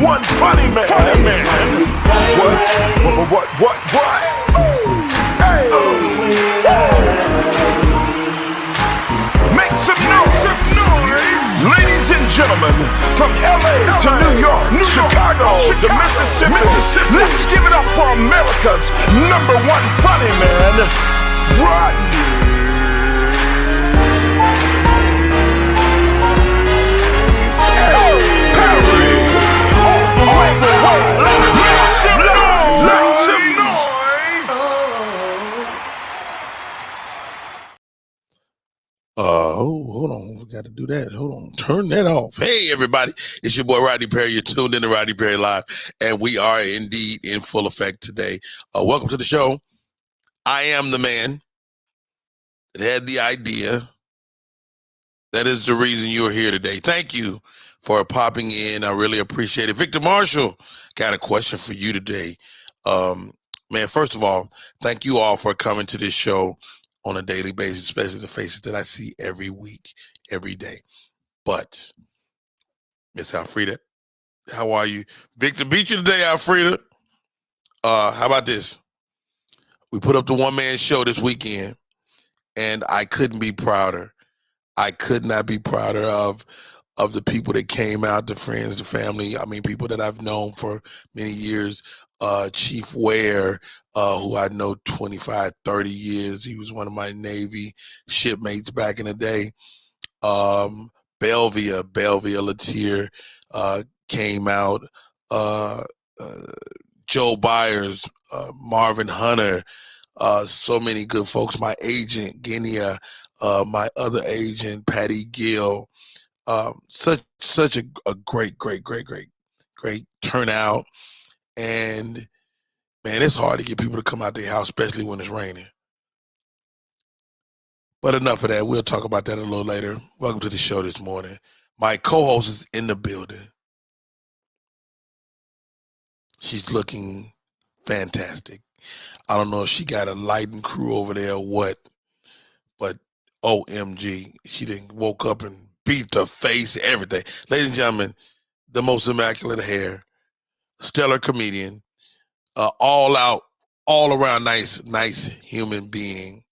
one funny man. What? Hey. Make some noise. Ladies and gentlemen, from LA to New York, Chicago to Mississippi, let's give it up for America's number one funny man, Rodney. Hold on. We got to do that. Hold on. Turn that off. Hey, everybody. It's your boy, Rodney Perry. You're tuned in to Rodney Perry Live, and we are indeed in full effect today. Welcome to the show. I am the man that had the idea. That is the reason you're here today. Thank you for popping in. I really appreciate it. Victor Marshall, got a question for you today. Man, first of all, thank you all for coming to this show on a daily basis, especially the faces that I see every week, every day. But, Miss Alfreda, how are you? Victor beat you today, Alfreda. How about this? We put up the one-man show this weekend, and I couldn't be prouder. I could not be prouder of the people that came out, the friends, the family. I mean, people that I've known for many years. Chief Ware, who I know 25, 30 years. He was one of my Navy shipmates back in the day. Belvia Latier came out. Joe Byers, Marvin Hunter, so many good folks. My agent, Guinea, my other agent, Patty Gill. Such a great turnout. And man, it's hard to get people to come out their house, especially when it's raining. But enough of that. We'll talk about that a little later. Welcome to the show this morning. My co-host is in the building. She's looking fantastic. I don't know if she got a lighting crew over there or what, but OMG, she done woke up and beat the face, everything. Ladies and gentlemen, the most immaculate hair, stellar comedian, all out, all around nice human being.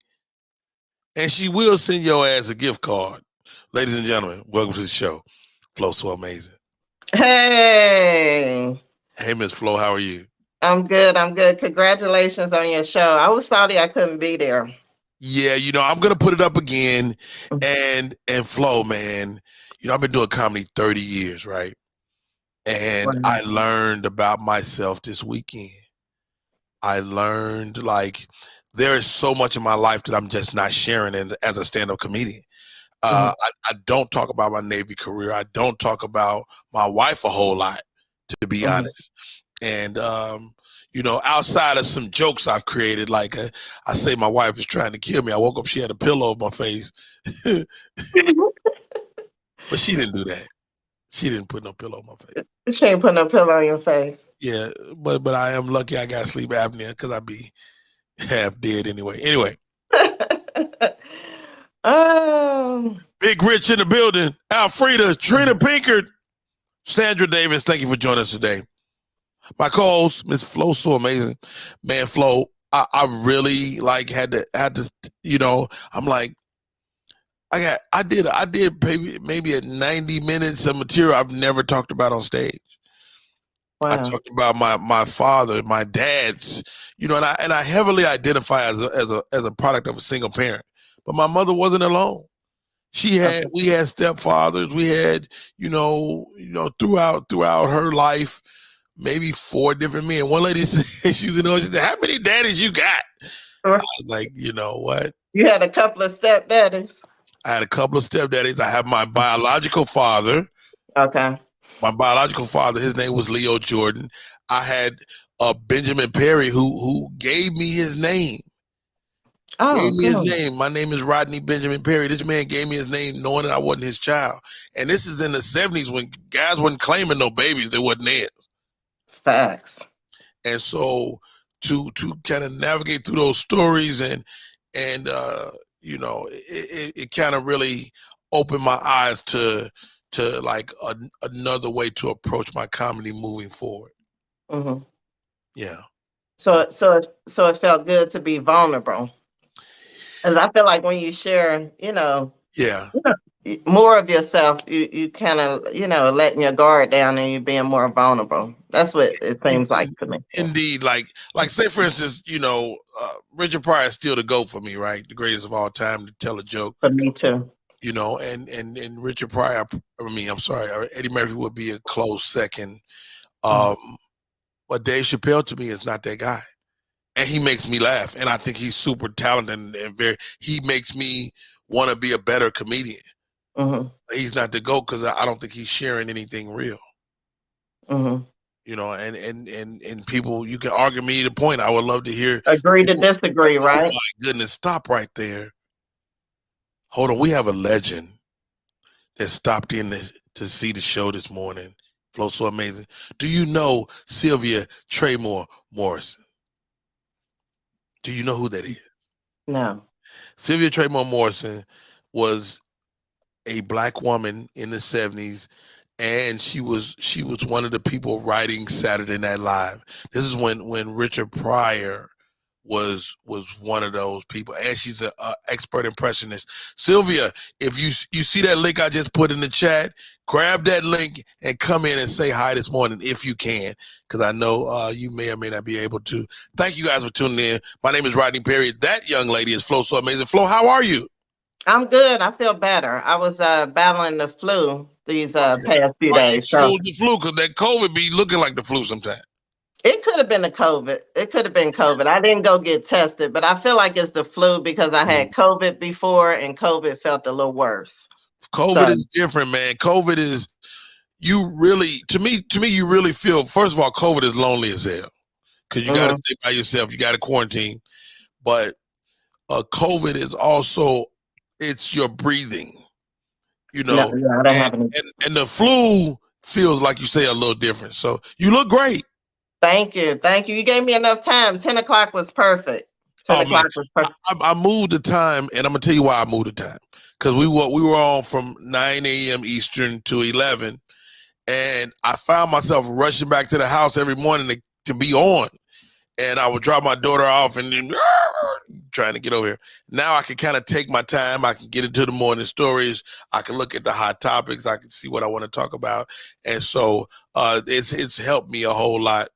And she will send your ass a gift card. Ladies and gentlemen, welcome to the show. FloSoAmazin. Hey, Miss Flo, how are you? I'm good. Congratulations on your show. I was sorry I couldn't be there. Yeah, I'm gonna put it up again. And Flo, man, I've been doing comedy 30 years, right? And Wow. I learned about myself this weekend. I learned, there is so much in my life that I'm just not sharing as a stand-up comedian. I don't talk about my Navy career. I don't talk about my wife a whole lot, to be honest. And, outside of some jokes I've created, I say my wife is trying to kill me. I woke up, she had a pillow over my face. But she didn't do that. She didn't put no pillow on my face. She ain't put no pillow on your face. Yeah, but I am lucky I got sleep apnea because I'd be half dead anyway. Oh. Big Rich in the building. Alfreda, Trina Pinkard, Sandra Davis, thank you for joining us today. My co-host, Miss FloSoAmazin. Man, Flo, I really had to, I'm like, I did maybe 90 minutes of material I've never talked about on stage. Wow. I talked about my father, my dad's, and I heavily identify as a product of a single parent. But my mother wasn't alone. We had stepfathers. We had, throughout her life, maybe 4 different men. One lady said, she said, "How many daddies you got?" I was like, you know what? You had a couple of stepdaddies. I had a couple of stepdaddies. I have my biological father. Okay. My biological father, his name was Leo Jordan. I had Benjamin Perry who gave me his name. Gave me his name. My name is Rodney Benjamin Perry. This man gave me his name knowing that I wasn't his child. And this is in the 70s when guys wasn't claiming no babies that wasn't theirs. Facts. And so to kind of navigate through those stories and it kind of really opened my eyes to to like another way to approach my comedy moving forward. Mhm. Yeah. So it felt good to be vulnerable. And I feel like when you share, Yeah. more of yourself, you kind of, letting your guard down and you being more vulnerable. That's what it seems like to me. Indeed, like say for instance, Richard Pryor is still the GOAT for me, right? The greatest of all time to tell a joke. For me too. And Richard Pryor, I'm sorry, Eddie Murphy would be a close second. Mm. But Dave Chappelle to me is not that guy. And he makes me laugh. And I think he's super talented and he makes me want to be a better comedian. Mm-hmm. He's not the GOAT because I don't think he's sharing anything real. Mm-hmm. And people, you can argue me the point. I would love to hear. Agree to disagree, right? Oh my goodness, stop right there. Hold on, we have a legend that stopped in to see the show this morning. FloSoAmazin. Do you know Sylvia Traymore Morrison? Do you know who that is? No. Sylvia Traymore Morrison was a Black woman in the 70s, and she was one of the people writing Saturday Night Live. This is when Richard Pryor was one of those people, and she's an expert impressionist. Sylvia, if you see that link I just put in the chat, grab that link and come in and say hi this morning if you can, because I know you may or may not be able to. Thank you guys for tuning in. My name is Rodney Perry. That young lady is FloSoAmazin. Flo, how are you? I'm good. I feel better. I was battling the flu these past few days. So the flu, because that COVID be looking like the flu sometimes. It could have been the COVID. It could have been COVID. I didn't go get tested, but I feel like it's the flu because I had COVID before, and COVID felt a little worse. COVID is different, man. COVID is, to me, you really feel, first of all, COVID is lonely as hell because you got to stay by yourself. You got to quarantine. But COVID is also, it's your breathing, No, I don't have any. And the flu feels, like you say, a little different. So you look great. Thank you. Thank you. You gave me enough time. 10 o'clock was perfect. 10 o'clock was perfect. I moved the time, and I'm going to tell you why I moved the time. Because we were on from 9 a.m. Eastern to 11, and I found myself rushing back to the house every morning to be on. And I would drop my daughter off and then trying to get over here. Now I can kind of take my time. I can get into the morning stories. I can look at the hot topics. I can see what I want to talk about. And so it's helped me a whole lot.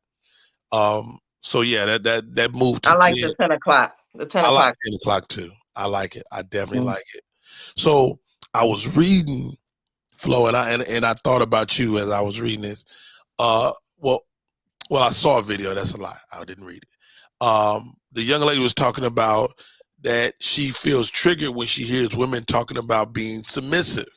So yeah, that moved to I like the 10 o'clock. The 10 I o'clock. like 10 o'clock too. I like it. I definitely like it. So I was reading, Flo, and I thought about you as I was reading this. Well, I saw a video. That's a lie. I didn't read it. The young lady was talking about that she feels triggered when she hears women talking about being submissive.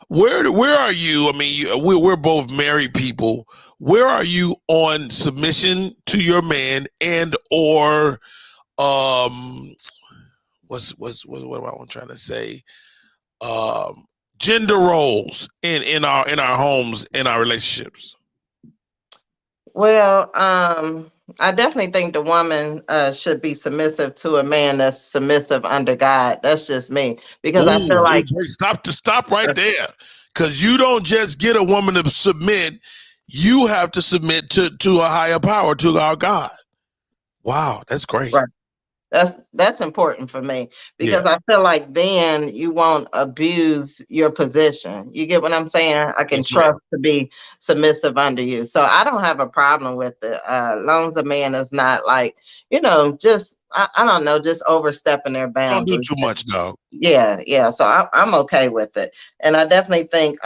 Where are you? I mean, we're both married people. Where are you on submission to your man and or what am I trying to say? Gender roles in our homes, in our relationships. Well, I definitely think the woman should be submissive to a man that's submissive under God. That's just me, because I feel like stop right there, because you don't just get a woman to submit; you have to submit to a higher power, to our God. Wow, that's great. Right. That's important for me, because I feel like then you won't abuse your position. You get what I'm saying? I can trust to be submissive under you. So I don't have a problem with it. Long as a man is not like, just I don't know, just overstepping their boundaries. Don't do too much, dog. Yeah. So I'm okay with it. And I definitely think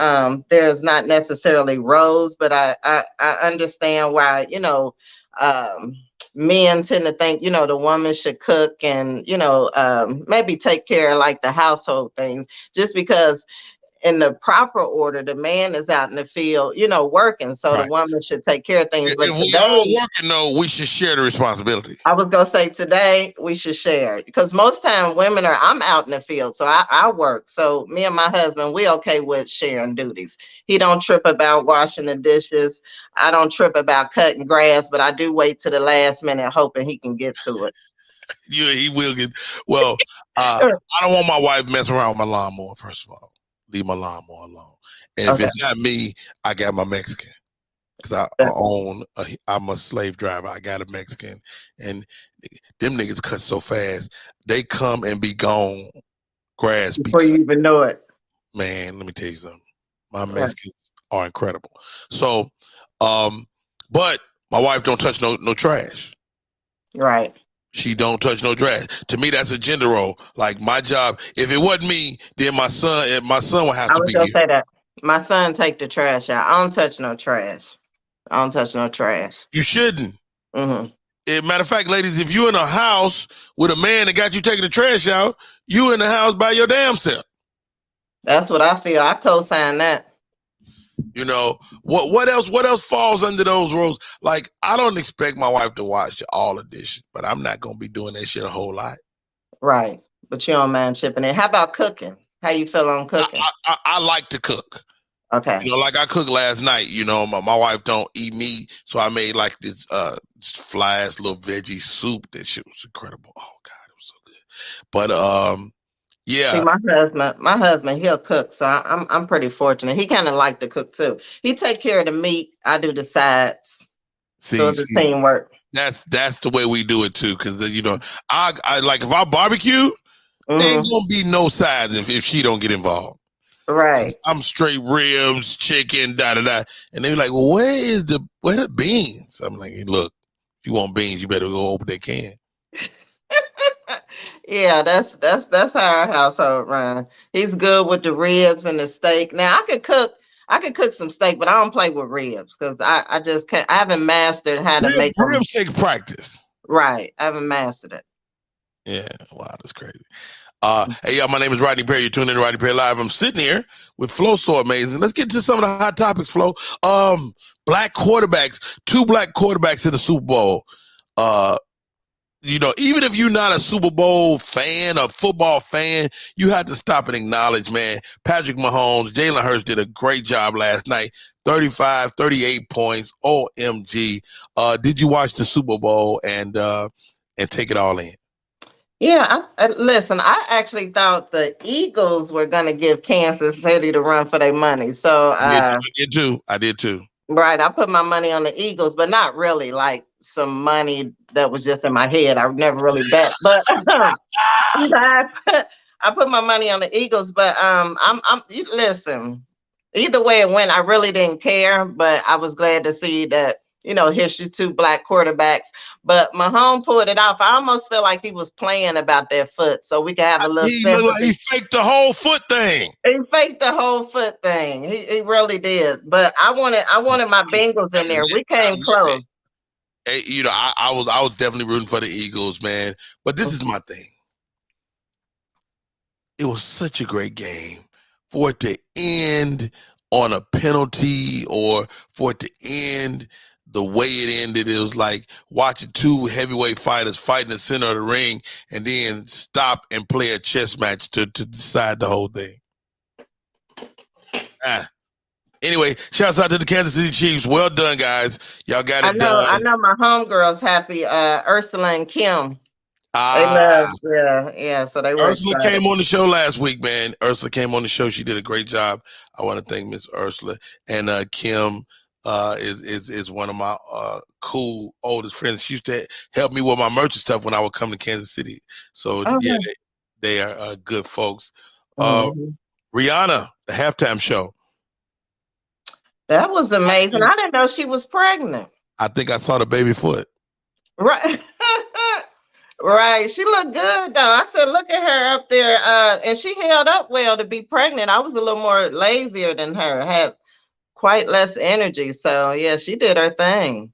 there's not necessarily roles, but I understand why, men tend to think, the woman should cook and, maybe take care of like the household things, just because in the proper order, the man is out in the field, working. So the woman should take care of things. But if we all working, though, we should share the responsibility. I was gonna say today we should share, because most time I'm out in the field, so I work. So me and my husband, we okay with sharing duties. He don't trip about washing the dishes. I don't trip about cutting grass, but I do wait to the last minute hoping he can get to it. He will get. Well, I don't want my wife messing around with my lawnmower, first of all. leave my lawnmower alone. And if it's not me, I got my Mexican. Because I'm a slave driver. I got a Mexican. And them niggas cut so fast. They come and be gone. Grass be before cut. you even know it. Man, let me tell you something. My Mexicans are incredible. So, but my wife don't touch no trash. Right. She don't touch no trash. To me, that's a gender role. Like my job, if it wasn't me, then my son would have I to was be gonna here. say that. My son take the trash out. I don't touch no trash. I don't touch no trash. You shouldn't. Mm-hmm. Matter of fact, ladies, if you in a house with a man that got you taking the trash out, you in the house by your damn self. That's what I feel. I co-sign that. You know, what else falls under those roles? Like, I don't expect my wife to wash all of this, but I'm not gonna be doing that shit a whole lot. Right. But you don't mind chipping in. How about cooking? How you feel on cooking? I like to cook. Okay. You know, like I cooked last night. You know, my wife don't eat meat, so I made like this fly ass little veggie soup. That shit was incredible. Oh God, it was so good. But yeah. See, my husband, he'll cook, so I'm pretty fortunate. He kind of like to cook too. He take care of the meat. I do the sides. So it's the teamwork. That's the way we do it too. Because you know, I like if I barbecue, ain't gonna be no sides if she don't get involved. Right. I'm straight ribs, chicken, da da da. And they be like, well, where the beans? I'm like, hey, look, if you want beans, you better go open that can. Yeah, that's how our household run. He's good with the ribs and the steak. Now I could cook some steak, but I don't play with ribs because I just can't. I haven't mastered how to make them. Ribs take practice. Right. I haven't mastered it. Yeah, wow, that's crazy. Hey, y'all, my name is Rodney Perry. You're tuning in to Rodney Perry Live. I'm sitting here with FloSoAmazin. Let's get to some of the hot topics, Flo. Black quarterbacks, 2 black quarterbacks in the Super Bowl. You know, even if you're not a Super Bowl fan, a football fan, you have to stop and acknowledge, man, Patrick Mahomes, Jalen Hurts did a great job last night. 35, 38 points. OMG. Did you watch the Super Bowl and take it all in? Yeah, listen, I actually thought the Eagles were going to give Kansas City the run for their money. So I did too. Right, I put my money on the Eagles, but not really like some money that was just in my head. I never really bet, but I put my money on the Eagles. But listen, either way it went, I really didn't care. But I was glad to see that history 2 black quarterbacks. But Mahomes pulled it off. I almost feel like he was playing about that foot, so we could have a little sympathy. Like he faked the whole foot thing. He faked the whole foot thing. He really did. But I wanted my Bengals in there. We came close. Hey, I was definitely rooting for the Eagles, man. But this is my thing. It was such a great game for it to end on a penalty or for it to end the way it ended. It was like watching 2 heavyweight fighters fight in the center of the ring and then stop and play a chess match to decide the whole thing. Anyway, shouts out to the Kansas City Chiefs. Well done, guys. Y'all got it done. I know my homegirls happy. Ursula and Kim. They love, yeah. So they were Ursula excited. came on the show last week, man. Ursula came on the show. She did a great job. I want to thank Miss Ursula. And Kim is one of my cool oldest friends. She used to help me with my merch and stuff when I would come to Kansas City. So yeah, they are good folks. Rihanna, the halftime show. That was amazing. I didn't know she was pregnant. I think I saw the baby foot. Right. Right. She looked good though. I said, look at her up there. And she held up well to be pregnant. I was a little more lazier than her. Had quite less energy. So yeah, she did her thing.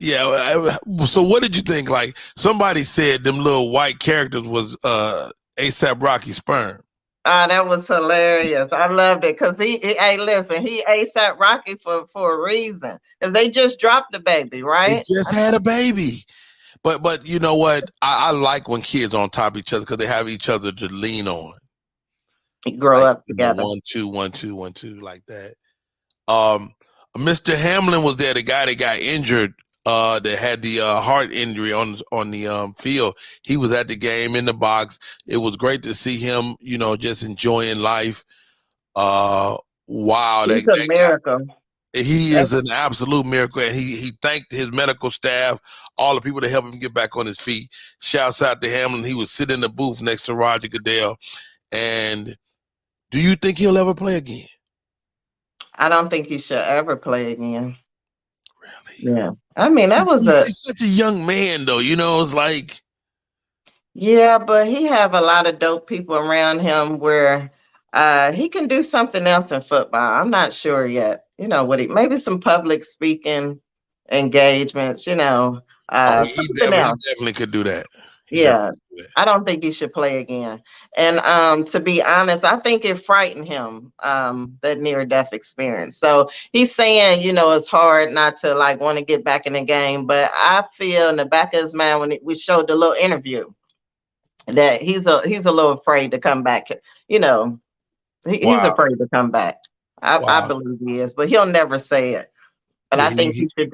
Yeah. So what did you think? Like somebody said them little white characters was ASAP Rocky's sperm. That was hilarious. I loved it because he ASAP Rocky for a reason. Because they just dropped the baby, right? They just had a baby. But you know what? I like when kids are on top of each other because they have each other to lean on. Grow up together. 1, 2, 1, 2, 1, 2, like that. Mr. Hamlin was there, the guy that got injured that had the heart injury on the field. He was at the game in the box. It was great to see him, just enjoying life. Wow, He's a that guy, miracle. he is an absolute miracle, and he thanked his medical staff, all the people that helped him get back on his feet. Shouts out to Hamlin. He was sitting in the booth next to Roger Goodell. And do you think he'll ever play again? I don't think he should ever play again. Really? Yeah. I mean, he's such a young man, though. It's like. Yeah, but he have a lot of dope people around him where he can do something else in football. I'm not sure yet. Maybe some public speaking engagements, He something else. definitely could do that. Yeah, I don't think he should play again. And to be honest, I think it frightened him, that near-death experience. So he's saying, it's hard not to want to get back in the game. But I feel in the back of his mind when we showed the little interview that he's a little afraid to come back. He's afraid to come back. I believe he is, but he'll never say it. But I think he should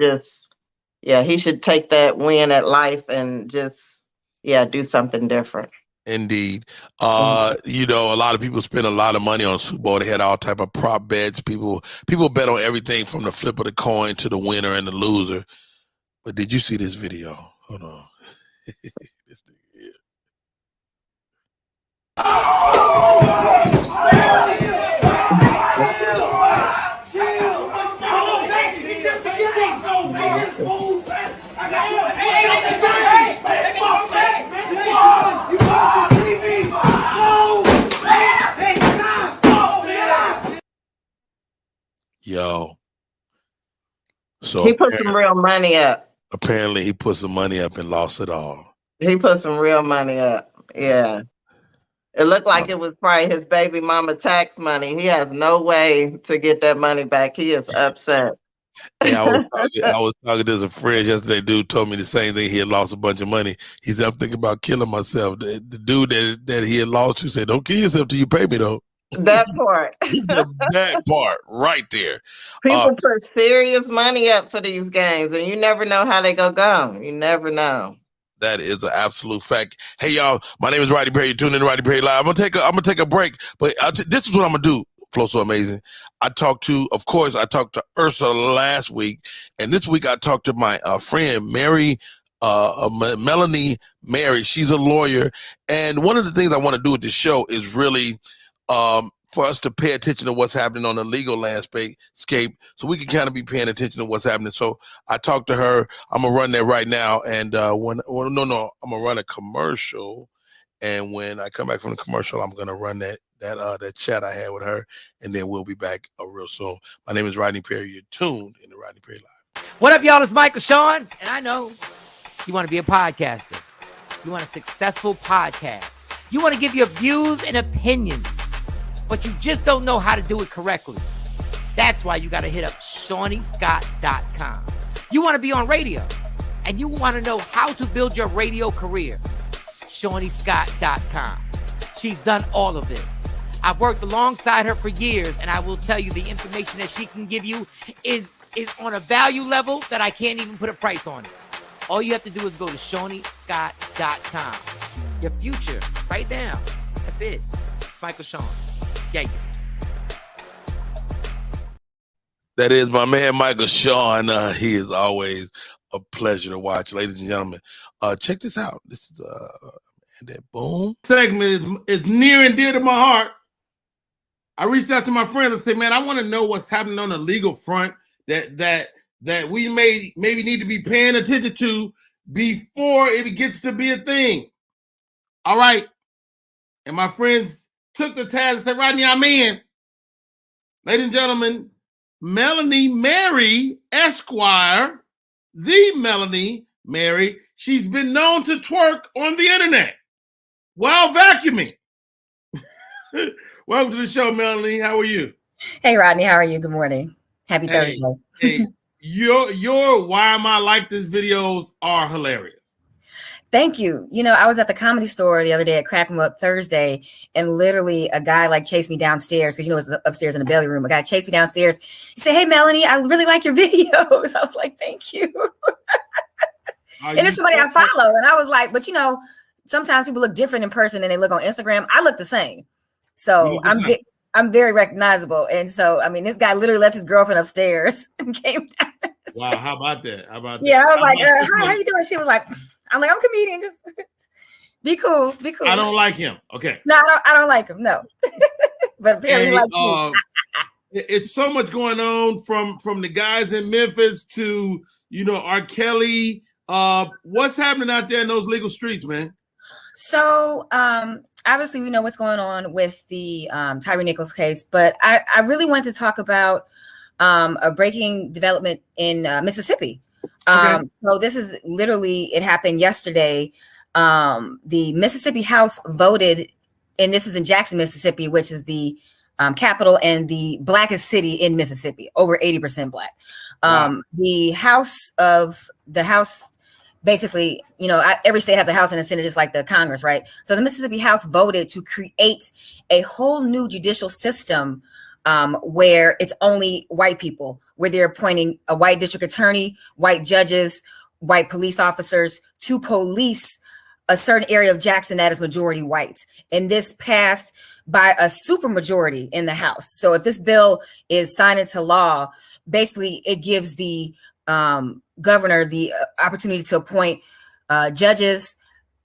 he should take that win at life and just do something different. Indeed. A lot of people spend a lot of money on Super Bowl. They had all type of prop bets. People bet on everything from the flip of the coin to the winner and the loser. But did you see this video? Hold on. This thing here. Yo. So he put some real money up. Apparently he put some money up and lost it all. He put some real money up. Yeah. It looked like it was probably his baby mama tax money. He has no way to get that money back. He is upset. Hey, I was talking to a friend yesterday. Dude told me the same thing. He had lost a bunch of money. He said, "I'm thinking about killing myself." The dude that he had lost to said, "Don't kill yourself till you pay me, though." That part. That part right there. People put serious money up for these games, and you never know how they go. You never know. That is an absolute fact. Hey, y'all, my name is Rodney Perry. You're tuning in to Rodney Perry Live. I'm gonna take a break, but this is what I'm gonna do. FloSoAmazin. I talked to Ursula last week, and this week I talked to my friend Melanie Mary. She's a lawyer, and one of the things I want to do with this show is really for us to pay attention to what's happening on the legal landscape, so we can kind of be paying attention to what's happening. So I talked to her. I'm gonna run that right now, and I'm gonna run a commercial, and when I come back from the commercial, I'm gonna run that chat I had with her, and then we'll be back real soon. My name is Rodney Perry. You're tuned in to Rodney Perry Live. What up, y'all? It's Michael Sean, and I know you want to be a podcaster. You want a successful podcast. You want to give your views and opinions, but you just don't know how to do it correctly. That's why you got to hit up ShawneeScott.com. You want to be on radio, and you want to know how to build your radio career. ShawneeScott.com. She's done all of this. I've worked alongside her for years, and I will tell you the information that she can give you is on a value level that I can't even put a price on it. All you have to do is go to ShawneeScott.com. Your future, right now. That's it. Michael Sean. Yeah. That is my man, Michael Sean. He is always a pleasure to watch, ladies and gentlemen. Check this out. This is that boom segment is near and dear to my heart. I reached out to my friends and said, "Man, I want to know what's happening on the legal front that we maybe need to be paying attention to before it gets to be a thing." All right, and my friends took the task and said, "Rodney, I'm in." Ladies and gentlemen, Melanie Mary Esquire, the Melanie Mary. She's been known to twerk on the internet while vacuuming. Welcome to the show, Melanie. How are you? Hey, Rodney. How are you? Good morning. Happy Thursday. Hey, your Why Am I Like This videos are hilarious. Thank you. I was at the Comedy Store the other day at Crack 'em Up Thursday, and literally a guy chased me downstairs because it's upstairs in the belly room. A guy chased me downstairs. He said, "Hey, Melanie, I really like your videos." I was like, "Thank you." And it's somebody I follow. And I was like, but sometimes people look different in person than they look on Instagram. I look the same. So I'm very recognizable. And so, I mean, this guy literally left his girlfriend upstairs and came down. Wow. How about that? Yeah. I was like, hi, how you doing? She was like, I'm a comedian. Just be cool. Be cool. I don't like him. Okay. No, I don't like him. No. But apparently like me. It's so much going on from the guys in Memphis to, R. Kelly. What's happening out there in those legal streets, man? So, obviously we know what's going on with the Tyree Nichols case, but I really want to talk about a breaking development in Mississippi. Okay. So this is literally, it happened yesterday. The Mississippi House voted, and this is in Jackson, Mississippi, which is the capital and the blackest city in Mississippi, over 80% black. Wow. The House, basically, every state has a House and a Senate, just like the Congress, right? So the Mississippi House voted to create a whole new judicial system where it's only white people, where they're appointing a white district attorney, white judges, white police officers to police a certain area of Jackson that is majority white. And this passed by a supermajority in the House. So if this bill is signed into law, basically it gives the governor the opportunity to appoint judges,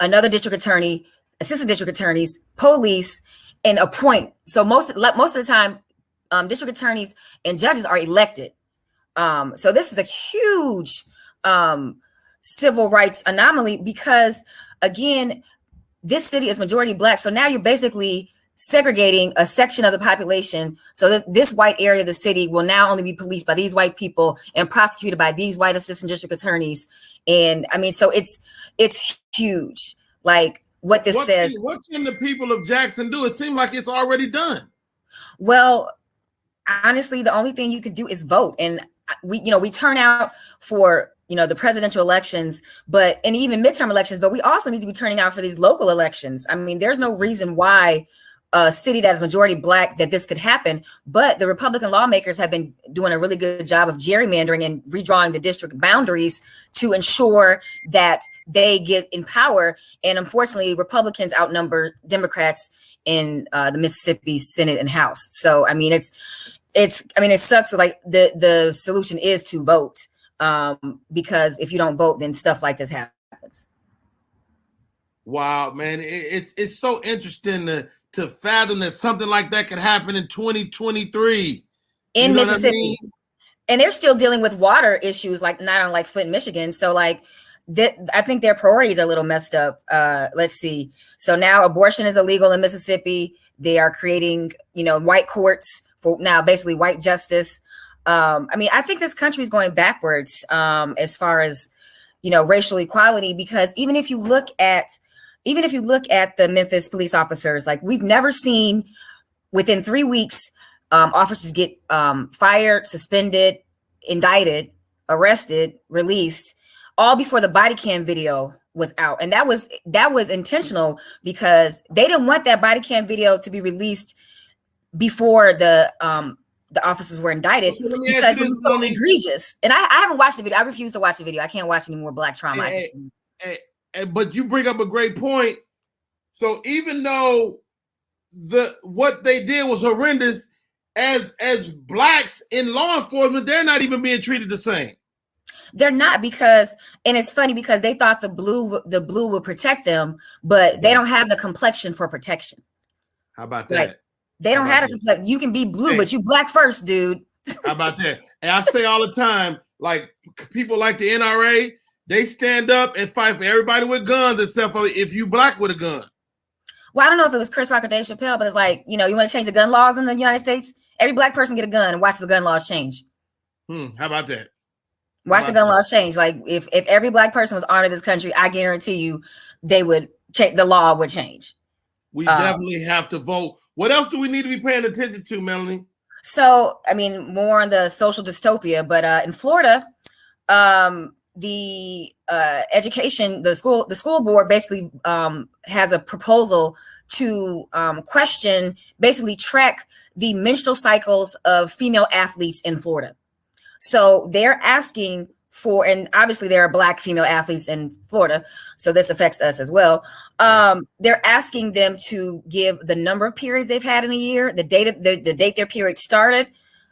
another district attorney, assistant district attorneys, police, and appoint. So most of the time, district attorneys and judges are elected. So this is a huge civil rights anomaly because, again, this city is majority black. So now you're basically segregating a section of the population. So this white area of the city will now only be policed by these white people and prosecuted by these white assistant district attorneys. And I mean, so it's huge. Like what says. What can the people of Jackson do? It seems like it's already done. Well, honestly, the only thing you could do is vote. And we turn out for the presidential elections, and even midterm elections, but we also need to be turning out for these local elections. I mean, there's no reason why a city that is majority black that this could happen, but the Republican lawmakers have been doing a really good job of gerrymandering and redrawing the district boundaries to ensure that they get in power. And unfortunately, Republicans outnumber Democrats in the Mississippi Senate and House. So, I mean, it sucks. So, like the solution is to vote. Because if you don't vote, then stuff like this happens. Wow, man, it's so interesting to fathom that something like that could happen in 2023 in Mississippi. I mean? And they're still dealing with water issues, like not unlike Flint, Michigan. So like I think their priorities are a little messed up. Let's see. So now abortion is illegal in Mississippi. They are creating, white courts for now, basically white justice. I mean, I think this country is going backwards as far as, racial equality, because even if you look at the Memphis police officers, like we've never seen within 3 weeks, officers get fired, suspended, indicted, arrested, released, all before the body cam video was out. And that was intentional because they didn't want that body cam video to be released before the officers were indicted because it was so egregious. And I haven't watched the video. I refuse to watch the video. I can't watch any more black trauma. But you bring up a great point. So even though what they did was horrendous, as blacks in law enforcement, they're not even being treated the same. They're not, because, and it's funny because they thought the blue would protect them, but they don't have the complexion for protection. How about that? Like, they don't have a complexion. You can be blue, but you black first, dude. How about that? And I say all the time, like people like the NRA, they stand up and fight for everybody with guns except for if you black with a gun. Well, I don't know if it was Chris Rock or Dave Chappelle, but it's like, you want to change the gun laws in the United States? Every black person get a gun and watch the gun laws change. How about that? Watch the gun laws change. Like if every black person was honored in this country, I guarantee you they would change, the law would change. We definitely have to vote. What else do we need to be paying attention to, Melanie? So, I mean, more on the social dystopia, but in Florida, the education, the school board basically has a proposal to basically track the menstrual cycles of female athletes in Florida. So they're asking and obviously there are Black female athletes in Florida, so this affects us as well. They're asking them to give the number of periods they've had in a year, the date their period started,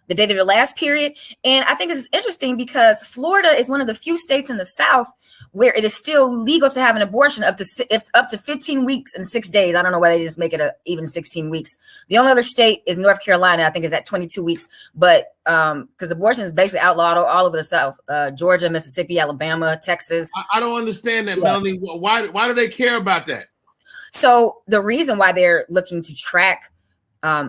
the date of their last period. And I think this is interesting because Florida is one of the few states in the South where it is still legal to have an abortion up to 15 weeks and 6 days. I don't know why they just make it even 16 weeks. The only other state is North Carolina. I think is at 22 weeks. But because abortion is basically outlawed all over the South, Georgia, Mississippi, Alabama, Texas. I don't understand that, Melanie. Why do they care about that? So the reason why they're looking to track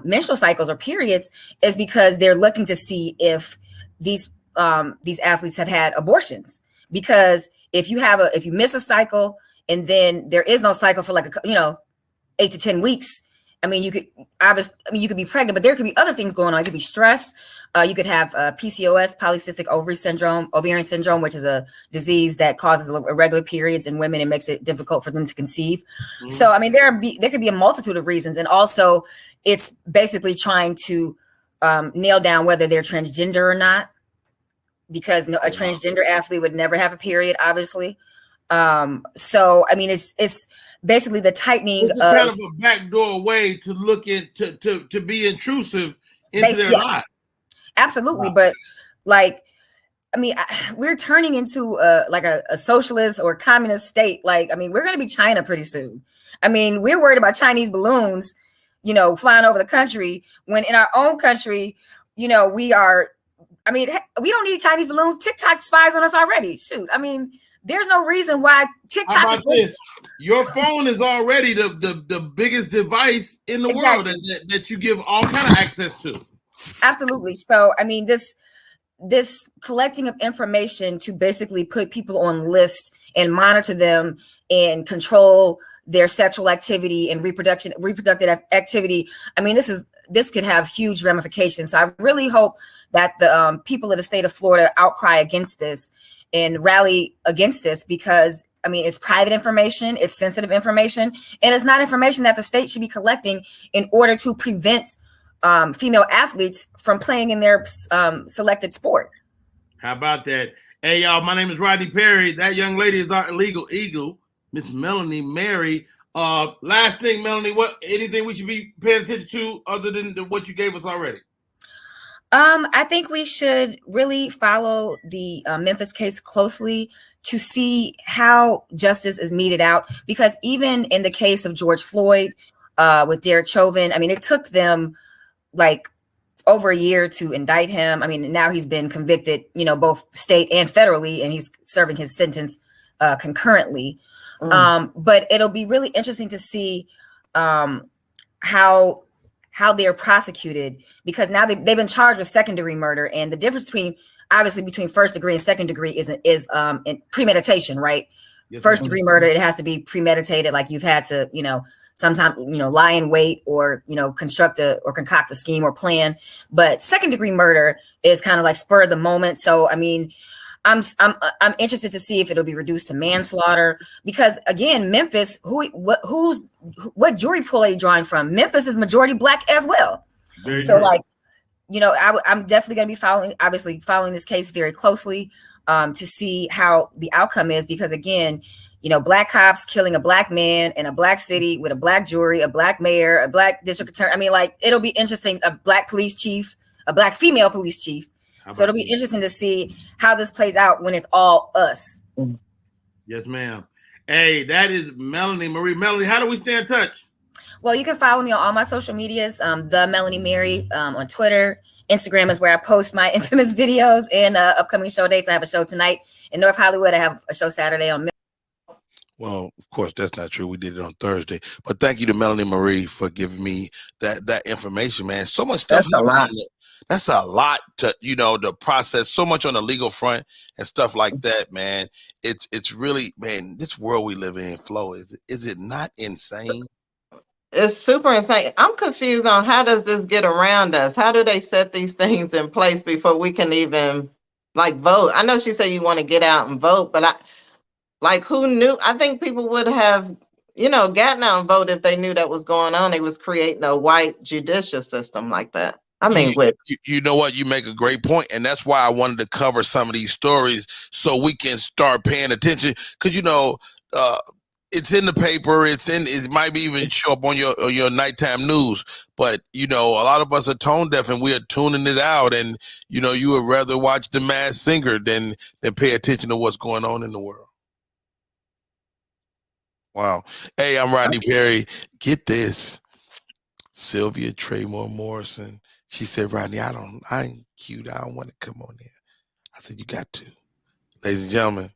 menstrual cycles or periods is because they're looking to see if these athletes have had abortions. Because if you miss a cycle and then there is no cycle for like 8 to 10 weeks, I mean, you could be pregnant, but there could be other things going on. It could be stress. You could have PCOS, polycystic ovarian syndrome, which is a disease that causes irregular periods in women and makes it difficult for them to conceive. Mm-hmm. So, I mean, there could be a multitude of reasons. And also it's basically trying to nail down whether they're transgender or not, because a transgender athlete would never have a period, obviously. So, I mean, it's basically the tightening it's kind of a backdoor way to look at to be intrusive into their lives. Absolutely. Wow. But like, I mean, we're turning into like a socialist or communist state. Like, I mean, we're going to be China pretty soon. I mean, we're worried about Chinese balloons, flying over the country, when in our own country, we are, I mean, we don't need Chinese balloons. TikTok spies on us already. Shoot. I mean, there's no reason why TikTok. How about this? Your phone is already the biggest device in the world that you give all kind of access to. Absolutely. So, I mean, this collecting of information to basically put people on lists and monitor them and control their sexual activity and reproductive activity. I mean, this could have huge ramifications. So I really hope that the people of the state of Florida outcry against this and rally against this, because I mean, it's private information, it's sensitive information, and it's not information that the state should be collecting in order to prevent female athletes from playing in their selected sport. How about that? Hey, y'all, my name is Rodney Perry. That young lady is our illegal eagle, Miss Melanie Mary. Last thing, Melanie, anything we should be paying attention to other than what you gave us already? I think we should really follow the Memphis case closely to see how justice is meted out, because even in the case of George Floyd with Derek Chauvin, I mean, it took them like over a year to indict him. I mean, now he's been convicted, both state and federally, and he's serving his sentence concurrently. But it'll be really interesting to see how they're prosecuted, because now they've been charged with second-degree murder, and the difference between first degree and second degree is in premeditation, right? Yes, first degree murder, it has to be premeditated, like you've had to, sometimes, lie in wait or, concoct a scheme or plan. But second degree murder is kind of like spur of the moment. So, I mean, I'm interested to see if it'll be reduced to manslaughter, because again, Memphis, what jury pool are you drawing from? Memphis is majority Black as well. So like, I'm definitely going to be following this case very closely to see how the outcome is, because again, Black cops killing a Black man in a Black city with a Black jury, a Black mayor, a Black district attorney. I mean, like, it'll be interesting. A Black police chief, a Black female police chief. So it'll be interesting to see how this plays out when it's all us. Yes, ma'am. Hey, that is Melanie Marie. Melanie, how do we stay in touch? Well, you can follow me on all my social medias. The Melanie Mary on Twitter. Instagram is where I post my infamous videos and upcoming show dates. I have a show tonight in North Hollywood. I have a show Saturday on. Well, of course, that's not true. We did it on Thursday. But thank you to Melanie Marie for giving me that information, man. So much stuff. That's a lot to, to process, so much on the legal front and stuff like that, man. It's really, man, this world we live in, Flo, is it not insane? It's super insane. I'm confused on how does this get around us? How do they set these things in place before we can even vote? I know she said you want to get out and vote, but who knew? I think people would have, gotten out and vote if they knew that was going on. They was creating a white judicial system like that. I mean, with you know what? You make a great point, and that's why I wanted to cover some of these stories so we can start paying attention. Because it's in the paper. It might be even show up on your nighttime news. But a lot of us are tone deaf, and we are tuning it out. And you would rather watch The Masked Singer than pay attention to what's going on in the world. Wow. Hey, I'm Rodney Perry. Get this, Sylvia Traymore Morrison. She said, Rodney, I ain't cute. I don't want to come on there. I said, you got to. Ladies and gentlemen.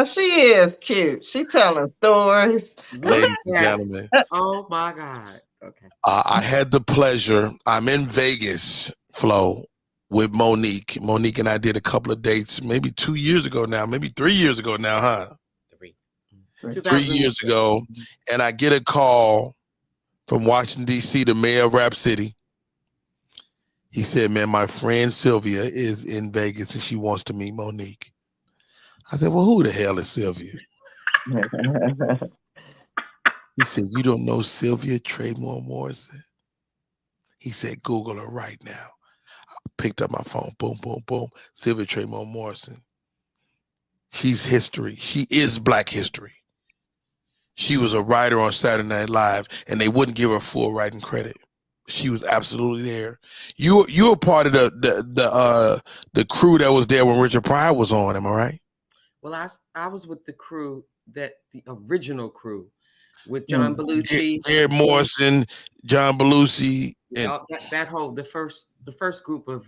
She is cute. She telling stories. Ladies and gentlemen. Oh my God. Okay. I had the pleasure. I'm in Vegas, Flo, with Monique. Monique and I did a couple of dates, maybe 2 years ago now, maybe 3 years ago now, huh? 3 years ago. And I get a call from Washington, D.C., the mayor of Rap City. He said, man, my friend Sylvia is in Vegas and she wants to meet Monique. I said, well, who the hell is Sylvia? He said, you don't know Sylvia Traymore Morrison? He said, Google her right now. I picked up my phone, boom, boom, boom. Sylvia Traymore Morrison. She's history. She is Black history. She was a writer on Saturday Night Live, and they wouldn't give her full writing credit. She was absolutely there. You were part of the crew that was there when Richard Pryor was on. Am I right? Well, I was with the crew the original crew with John Belushi, Jared Morrison, John Belushi, and the first group of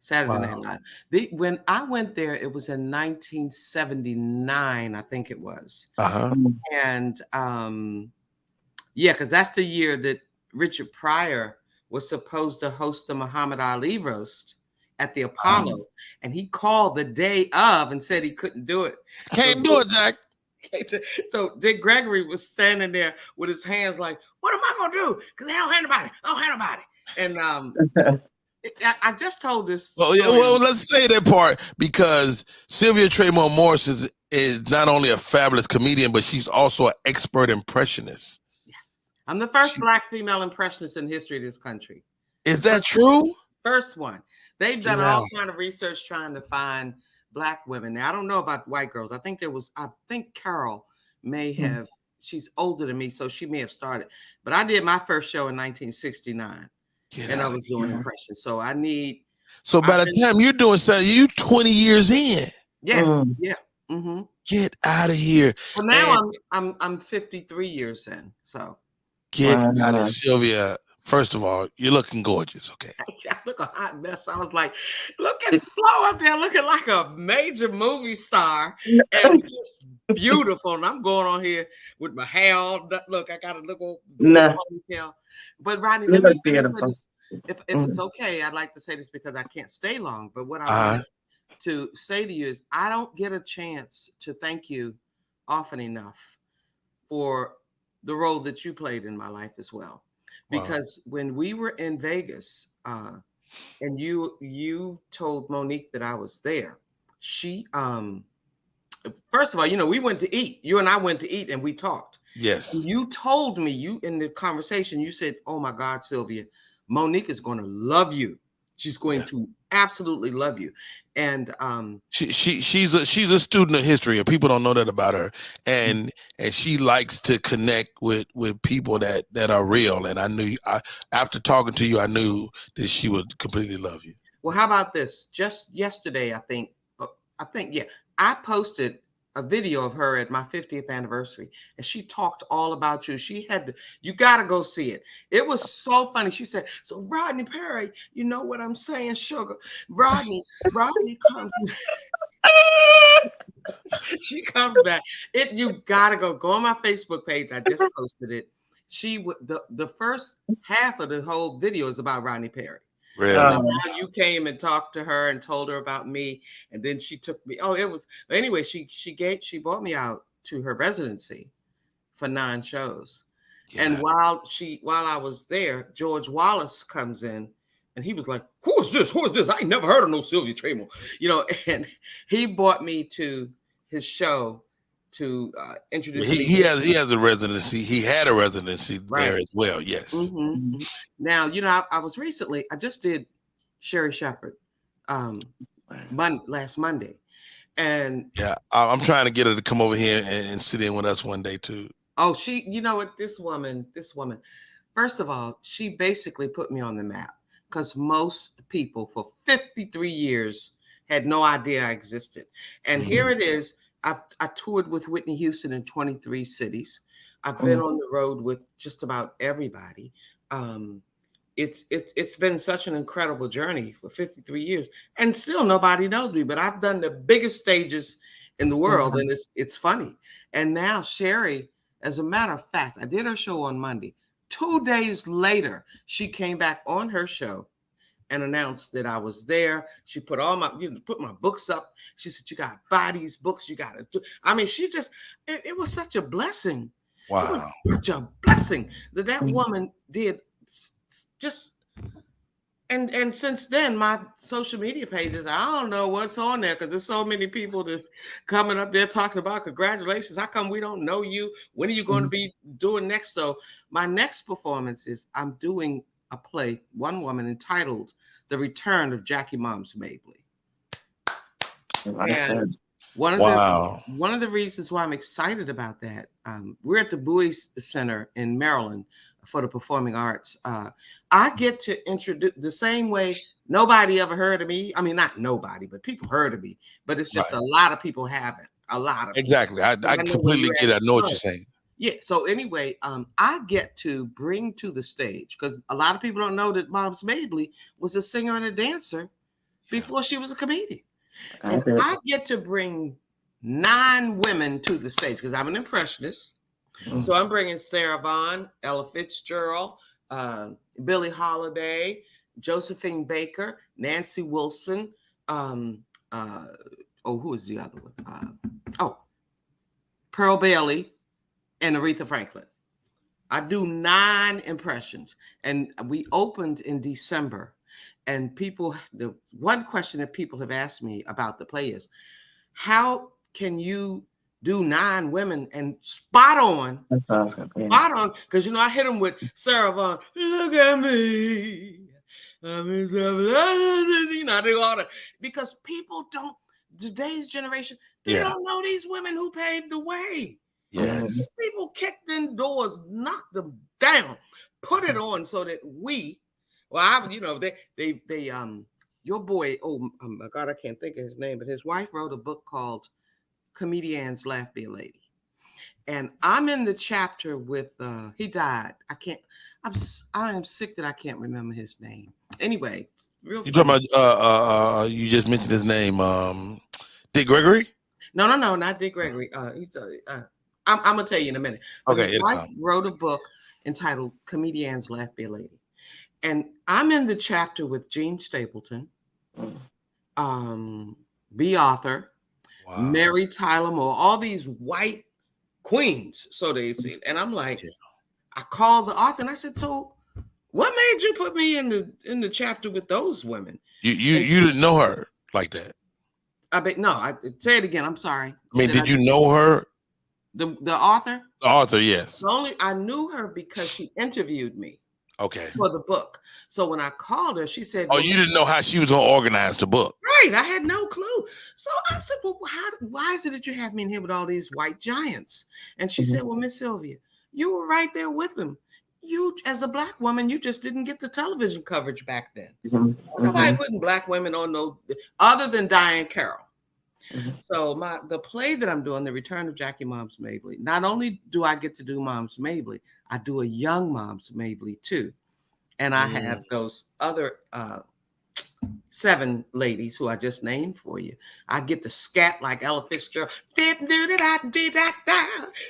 Saturday Night Live. When I went there, it was in 1979, I think it was. And because that's the year that Richard Pryor was supposed to host the Muhammad Ali roast at the Apollo, and he called the day of and said he couldn't do it. Can't do it, Jack. So Dick Gregory was standing there with his hands like, "What am I gonna do? Because I don't have nobody." And I just told this. Well, let's say that part because Sylvia Traymore Morrison is not only a fabulous comedian, but she's also an expert impressionist. I'm the first Black female impressionist in the history of this country. Is that true? First one. They've done all kind of research trying to find Black women. Now, I don't know about white girls. I think Carol may have, she's older than me, so she may have started. But I did my first show in 1969. And I was doing impressions. So by the time you're doing something, you 20 years in. Yeah. Get out of here. Well, now I'm 53 years in. So get out of Sylvia. First of all, you're looking gorgeous, okay? I look a hot mess. I was like, look at Flo up there looking like a major movie star. And just beautiful. And I'm going on here with my hair all look, I got a little ponytail. But Rodney, let me say this. If it's okay, I'd like to say this because I can't stay long. But what I want to say to you is I don't get a chance to thank you often enough for the role that you played in my life as well. Because when we were in Vegas, and you told Monique that I was there, she first of all, we went to eat. You and I went to eat and we talked. Yes. And you told me in the conversation, you said, "Oh my God, Sylvia, Monique is going to love you. She's going to absolutely love you." And she's a student of history, and people don't know that about her. And she likes to connect with people that are real. And I knew after talking to you, I knew that she would completely love you. Well, how about this? Just yesterday, I think, I posted a video of her at my 50th anniversary, and she talked all about you. You got to go see it. It was so funny. She said, "So Rodney Perry, you know what I'm saying, sugar? Rodney comes." She comes back. You got to go on my Facebook page. I just posted it. The first half of the whole video is about Rodney Perry. Really? You came and talked to her and told her about me, and then she took me. Anyway, she brought me out to her residency for 9 shows. Yeah. And while I was there, George Wallace comes in, and he was like, "Who is this? Who is this? I ain't never heard of no Sylvia Traymore." And he brought me to his show to introduce he has a residency. He had a residency there as well. Yes. Mm-hmm. Now, I was recently, I just did Sherry Shepherd last Monday. And yeah, I'm trying to get her to come over here and sit in with us one day too. Oh, you know what? This woman, first of all, she basically put me on the map because most people for 53 years had no idea I existed. And here it is. I toured with Whitney Houston in 23 cities. I've been on the road with just about everybody. It's been such an incredible journey for 53 years, and still nobody knows me. But I've done the biggest stages in the world, and it's funny. And now Sherry, as a matter of fact, I did her show on Monday. 2 days later, she came back on her show and announced that I was there. She put put my books up. She said, "You got to buy these books. You got to do." I mean, she just, it was such a blessing. Wow. It was such a blessing that woman did just, and since then, my social media pages, I don't know what's on there because there's so many people that's coming up there talking about congratulations. How come we don't know you? When are you going to be doing next? So my next performance is I'm doing a play, one woman, entitled "The Return of Jackie Moms Mabley." And one of the reasons why I'm excited about that, we're at the Bowie Center in Maryland for the performing arts. I get to introduce the same way nobody ever heard of me. I mean, not nobody, but people heard of me. But it's just a lot of people haven't. A lot of exactly. I completely get it. I know what you're saying. Yeah. So anyway, I get to bring to the stage because a lot of people don't know that Moms Mabley was a singer and a dancer before she was a comedian. And I get to bring 9 women to the stage because I'm an impressionist. So I'm bringing Sarah Vaughan, Ella Fitzgerald, Billie Holiday, Josephine Baker, Nancy Wilson. Who is the other one? Pearl Bailey and Aretha Franklin. I do 9 impressions, and we opened in December. And the one question that people have asked me about the play is, how can you do 9 women and spot on? Because I hit them with Sarah Vaughan. Look at me, I do all that because people don't. Today's generation, they don't know these women who paved the way. Yes, people kicked in doors, knocked them down, put it on so that we. Well, your boy, oh my God, I can't think of his name, but his wife wrote a book called Comedians Laugh Be a Lady. And I'm in the chapter with, he died. I am sick that I can't remember his name. Anyway. You talking about, you just mentioned his name, Dick Gregory? No, not Dick Gregory. I'm going to tell you in a minute. But his wife wrote a book entitled Comedians Laugh Be a Lady. And I'm in the chapter with Gene Stapleton, B. Arthur, Mary Tyler Moore, all these white queens, so they say. And I'm like, I called the author and I said, so what made you put me in the chapter with those women? You didn't know her like that. I say it again. I'm sorry. I mean, did you know her? The author? The author, yes. I knew her because she interviewed me. Okay. For the book. So when I called her, she said, "Oh, you didn't know how she was going to organize the book." Right. I had no clue. So I said, "Well, why is it that you have me in here with all these white giants?" And she said, "Well, Miss Sylvia, you were right there with them. You, as a Black woman, you just didn't get the television coverage back then. Nobody putting Black women on no other than Diane Carroll." So the play that I'm doing, The Return of Jackie Moms Mabley, not only do I get to do Moms Mabley, I do a young Moms Mabley too. And I have those other 7 ladies who I just named for you. I get to scat like Ella Fitzgerald.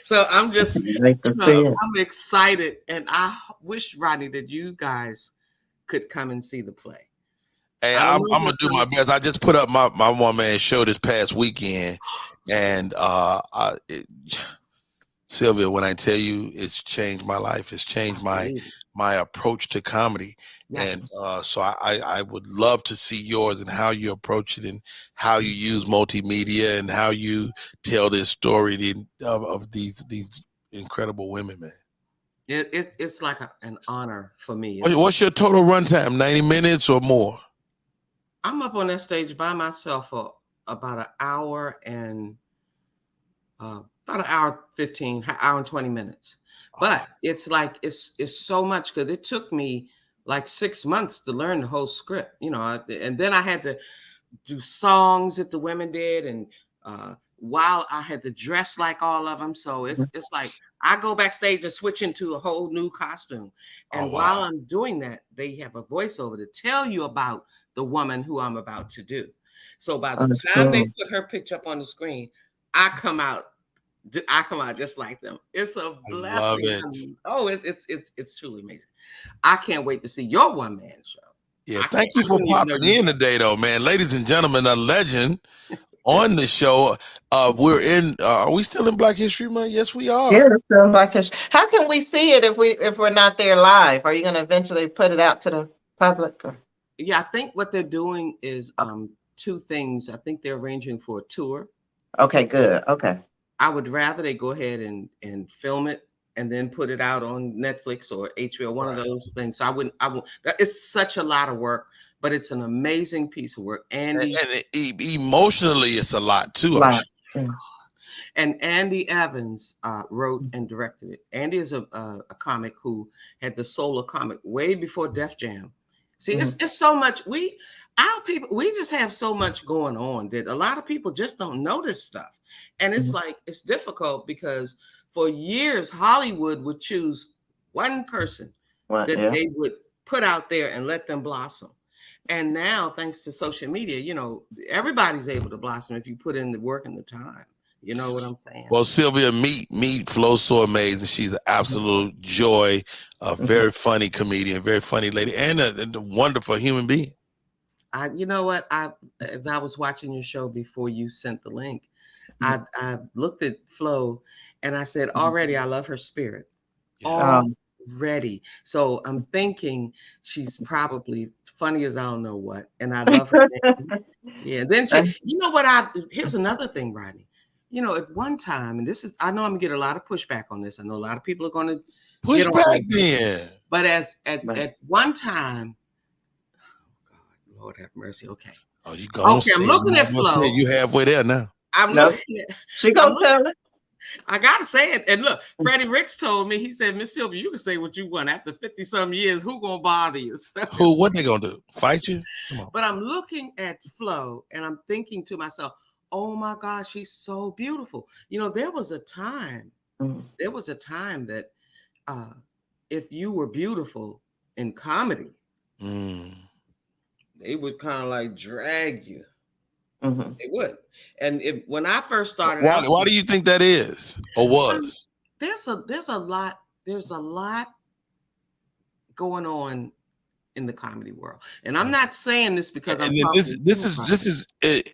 So I'm just, I'm excited. And I wish, Rodney, that you guys could come and see the play. Hey, I'm gonna do my best. I just put up my one man show this past weekend, and Sylvia, when I tell you it's changed my life, it's changed my approach to comedy. Yes. And so I would love to see yours and how you approach it and how you use multimedia and how you tell this story of these incredible women, man. It's like an honor for me. What's your total runtime? 90 minutes or more? I'm up on that stage by myself for about an hour and about an hour 15, hour and 20 minutes. But it's like it's so much because it took me like 6 months to learn the whole script, you know, and then I had to do songs that the women did, and while I had to dress like all of them. So it's like I go backstage and switch into a whole new costume. And while I'm doing that, they have a voiceover to tell you about the woman who I'm about to do. So by the time they put her picture up on the screen, I come out just like them. It's a blessing. I love it. Oh, it's truly amazing. I can't wait to see your one-man show. Yeah, thank you for popping in today, though, man. Ladies and gentlemen, a legend on the show. We're in. Are we still in Black History Month? Yes, we are. Yeah, it's still Black History. How can we see it if we're not there live? Are you going to eventually put it out to the public? Or? Yeah, I think what they're doing is two things. I think they're arranging for a tour. Okay, good. Okay. I would rather they go ahead and film it and then put it out on Netflix or HBO, one of those things. So I wouldn't. It's such a lot of work, but it's an amazing piece of work. Andy, and emotionally, it's a lot too. I'm sure. And Andy Evans wrote and directed it. Andy is a comic who had the Solar comic way before Def Jam. See, it's so much. Our people, we just have so much going on that a lot of people just don't know this stuff. And it's like, it's difficult because for years, Hollywood would choose one person that they would put out there and let them blossom. And now, thanks to social media, you know, everybody's able to blossom if you put in the work and the time. You know what I'm saying? Well, Sylvia, meet FloSoAmazin. She's an absolute joy, a very funny comedian, very funny lady, and a wonderful human being. You know what? As I was watching your show before you sent the link, I looked at Flo and I said, already I love her spirit. Already. So I'm thinking she's probably funny as I don't know what. And I love her. Yeah. Then you know what? Here's another thing, Rodney. You know, at one time, and this is, I know I'm gonna get a lot of pushback on this. I know a lot of people are gonna push back then. But at one time, oh God, Lord have mercy. Okay. Oh, you going? Okay, I'm looking at Flo. You halfway there now. I'm looking at. She gonna tell it. I gotta say it. And look, Freddie Ricks told me, he said, Miss Sylvia, you can say what you want. After 50-some years, who gonna bother you? Who? What they gonna do? Fight you? Come on. But I'm looking at Flo and I'm thinking to myself, oh my gosh, she's so beautiful. You know, there was a time that if you were beautiful in comedy, they would kind of like drag you. They would. And when I first started why do you think that is or was? There's a lot going on in the comedy world. And I'm not saying this because this is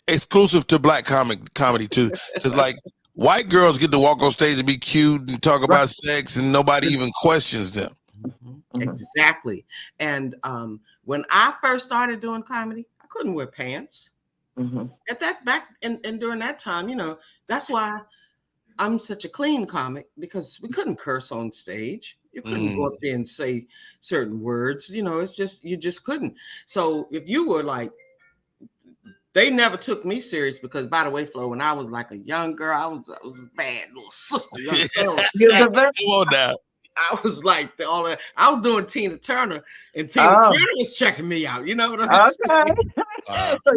exclusive to Black comedy too. Because like white girls get to walk on stage and be cute and talk about sex and nobody even questions them. Exactly. And when I first started doing comedy, I couldn't wear pants. At that back and during that time, you know, that's why I'm such a clean comic, because we couldn't curse on stage. You couldn't go up there and say certain words, you know, it's just, you just couldn't. So if you were like, they never took me serious because, by the way, Flo, when I was like a young girl, I was a bad little sister. Come on now. I was like I was doing Tina Turner, and Tina Turner was checking me out. You know what I'm saying? So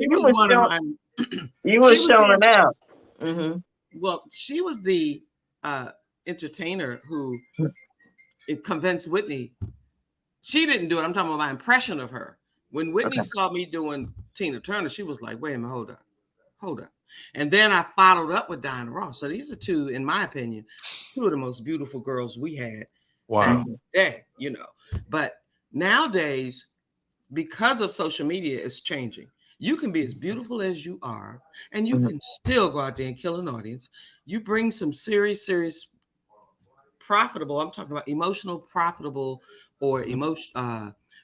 you were showing out. Well, she was the entertainer who convinced Whitney. She didn't do it. I'm talking about my impression of her. When Whitney saw me doing Tina Turner, she was like, wait a minute, hold up. And then I followed up with Diana Ross. So these are two, in my opinion, two of the most beautiful girls we had. Wow. Yeah, you know. But nowadays, because of social media, it's changing. You can be as beautiful as you are, and you can still go out there and kill an audience. You bring some serious profitable, I'm talking about emotional profitable or emotion,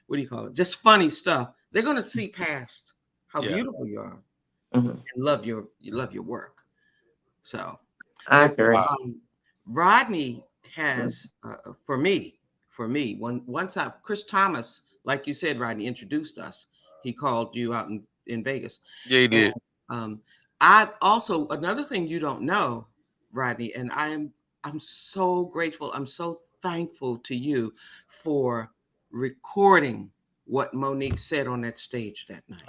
what do you call it? Just funny stuff. They're going to see past how beautiful you are and love your work. So I agree. Rodney has, for me, once Chris Thomas, like you said, Rodney introduced us. He called you out in Vegas. Yeah, he did. I also, another thing you don't know, Rodney, and I'm so grateful. I'm so thankful to you for recording what Monique said on that stage that night.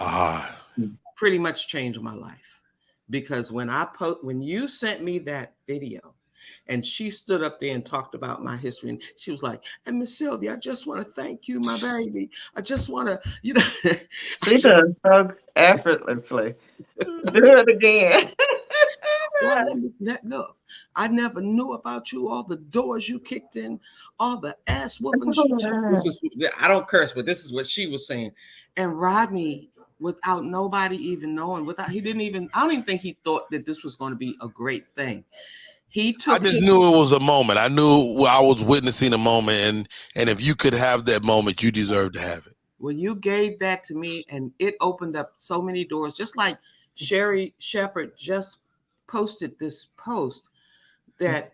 Pretty much changed my life, because when you sent me that video and she stood up there and talked about my history, and she was like, and Miss Sylvia, I just want to thank you, my baby. I just want to, She does so effortlessly. Do it again. Well, look, I never knew about you, all the doors you kicked in, all the ass whoopings you took. I don't curse, but this is what she was saying. And Rodney, without nobody even knowing, I don't even think he thought that this was going to be a great thing. I just knew it was a moment. I knew I was witnessing a moment, and if you could have that moment, you deserve to have it. Well, you gave that to me, and it opened up so many doors. Just like Sherry Shepard just posted this post that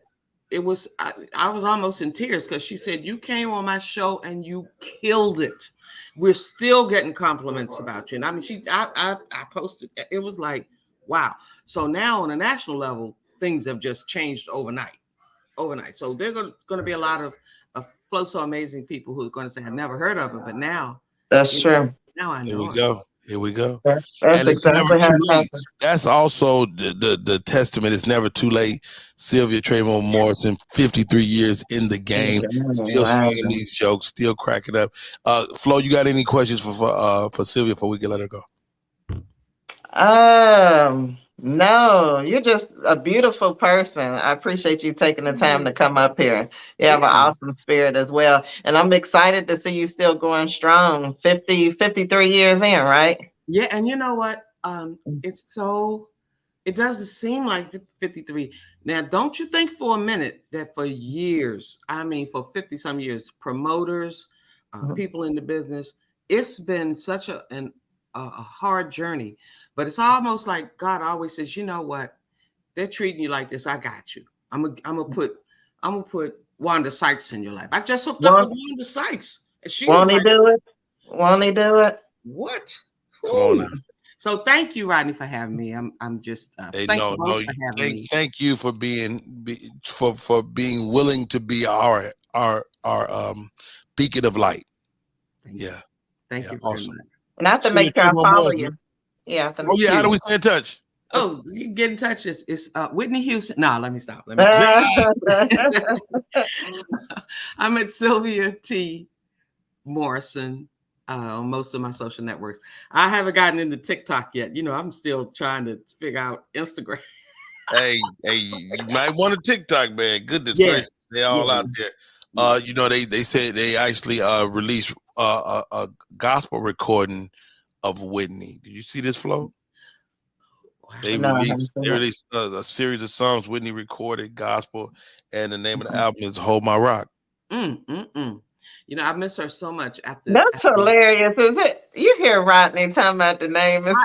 it was, I was almost in tears, because she said, you came on my show and you killed it. We're still getting compliments about you. And I mean, I posted, it was like, wow. So now on a national level, things have just changed overnight. So there are going to be a lot of FloSoAmazin people who are going to say, I've never heard of it, but now. That's true. Now I know. Here we go. That's and it's exactly never how too it late. happens. That's also the testament. It's never too late. Sylvia Trayvon Morrison, 53 years in the game, still singing these jokes, still cracking up. Flo, you got any questions for Sylvia before we can let her go? No, you're just a beautiful person. I appreciate you taking the time to come up here. You have an awesome spirit as well. And I'm excited to see you still going strong. 53 years in, right? Yeah, and you know what? It doesn't seem like 53. Now, don't you think for a minute that for years, I mean, for 50 some years, promoters, people in the business, it's been such a hard journey, but it's almost like God always says, you know what? They're treating you like this. I got you. I'm gonna put Wanda Sykes in your life. I just hooked up with Wanda Sykes. And she Won't he do it? Won't he do it? What? Come on now. So thank you, Rodney, for having me. I'm just thankful for having me. Thank you for being willing to be our beacon of light. Thank you awesome. very much. And I have to make sure I follow you. Yeah. How do we stay in touch? Oh, you can get in touch. It's Whitney Houston. No, let me stop. I'm at Sylvia T. Morrison on most of my social networks. I haven't gotten into TikTok yet. I'm still trying to figure out Instagram. hey, you might want a TikTok, man. Goodness gracious, they're all out there. They said they actually released a gospel recording of Whitney. Did you see this, Flo? They released a series of songs Whitney recorded, gospel, and the name of the album is "Hold My Rock." I miss her so much. That's hilarious, is it? You hear Rodney talking about the name? That's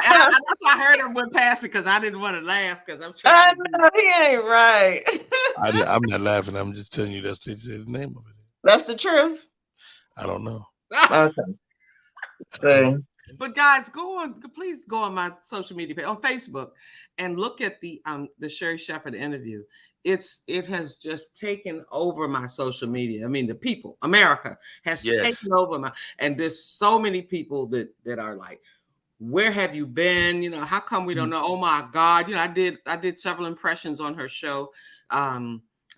why I heard him went past it, because I didn't want to laugh, because I'm trying. I know he ain't right. I'm not laughing. I'm just telling you that's the name of it. That's the truth. I don't know. Okay. But guys, please go on my social media page on Facebook and look at the Sherry Shepard interview. It has just taken over my social media. I mean, the people, America has taken over and there's so many people that are like, where have you been? How come we don't know? Oh my God. I did several impressions on her show.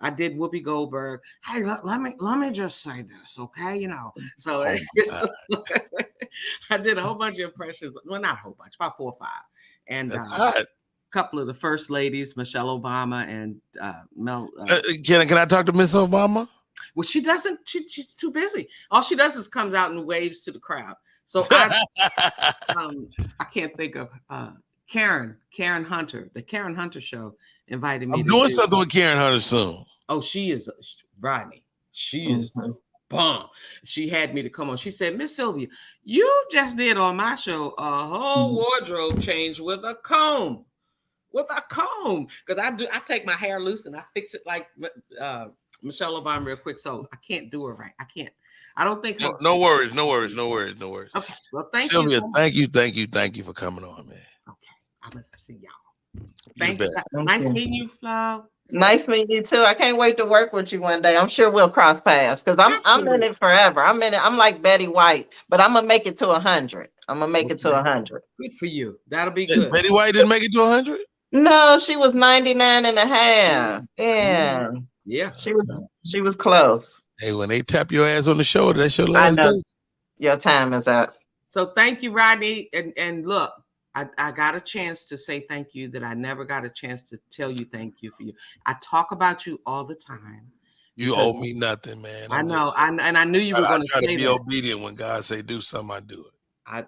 I did Whoopi Goldberg. Hey, let me just say this, okay? So I did a whole bunch of impressions. Well, not a whole bunch, about 4 or 5. And a couple of the first ladies, Michelle Obama and Mel. Can I talk to Miss Obama? Well, she doesn't. She's too busy. All she does is comes out and waves to the crowd. So I can't think of Karen Hunter. The Karen Hunter show invited me. I'm doing something with Karen Hunter soon. Oh, she is Rodney. She is bomb. She had me to come on. She said, Miss Sylvia, you just did on my show a whole wardrobe change with a comb. With a comb. Because I take my hair loose and I fix it like Michelle Obama real quick. So I can't do it right. I can't. I don't think no worries. Okay. Well, thank Sylvia, you. thank you for coming on, man. Okay. I'm gonna see y'all. Thank you. Thank Nice you. meeting you, Flo. Nice meeting you too. I can't wait to work with you one day. I'm sure we'll cross paths because I'm in it forever. I'm in it. I'm like Betty White, but I'm gonna make it to 100. I'm gonna make it to 100. Good for you. That'll be good. Betty White didn't make it to 100? No, she was 99 and a half. Yeah. Yeah. She was close. Hey, when they tap your ass on the shoulder, that's your I last know. day. Your time is up. So thank you, Rodney. And look, I got a chance to say thank you that I never got a chance to tell you thank you for you. I talk about you all the time. You owe me nothing, man. I know. And I knew you were going to say that. I try to be obedient when God say do something, I do it.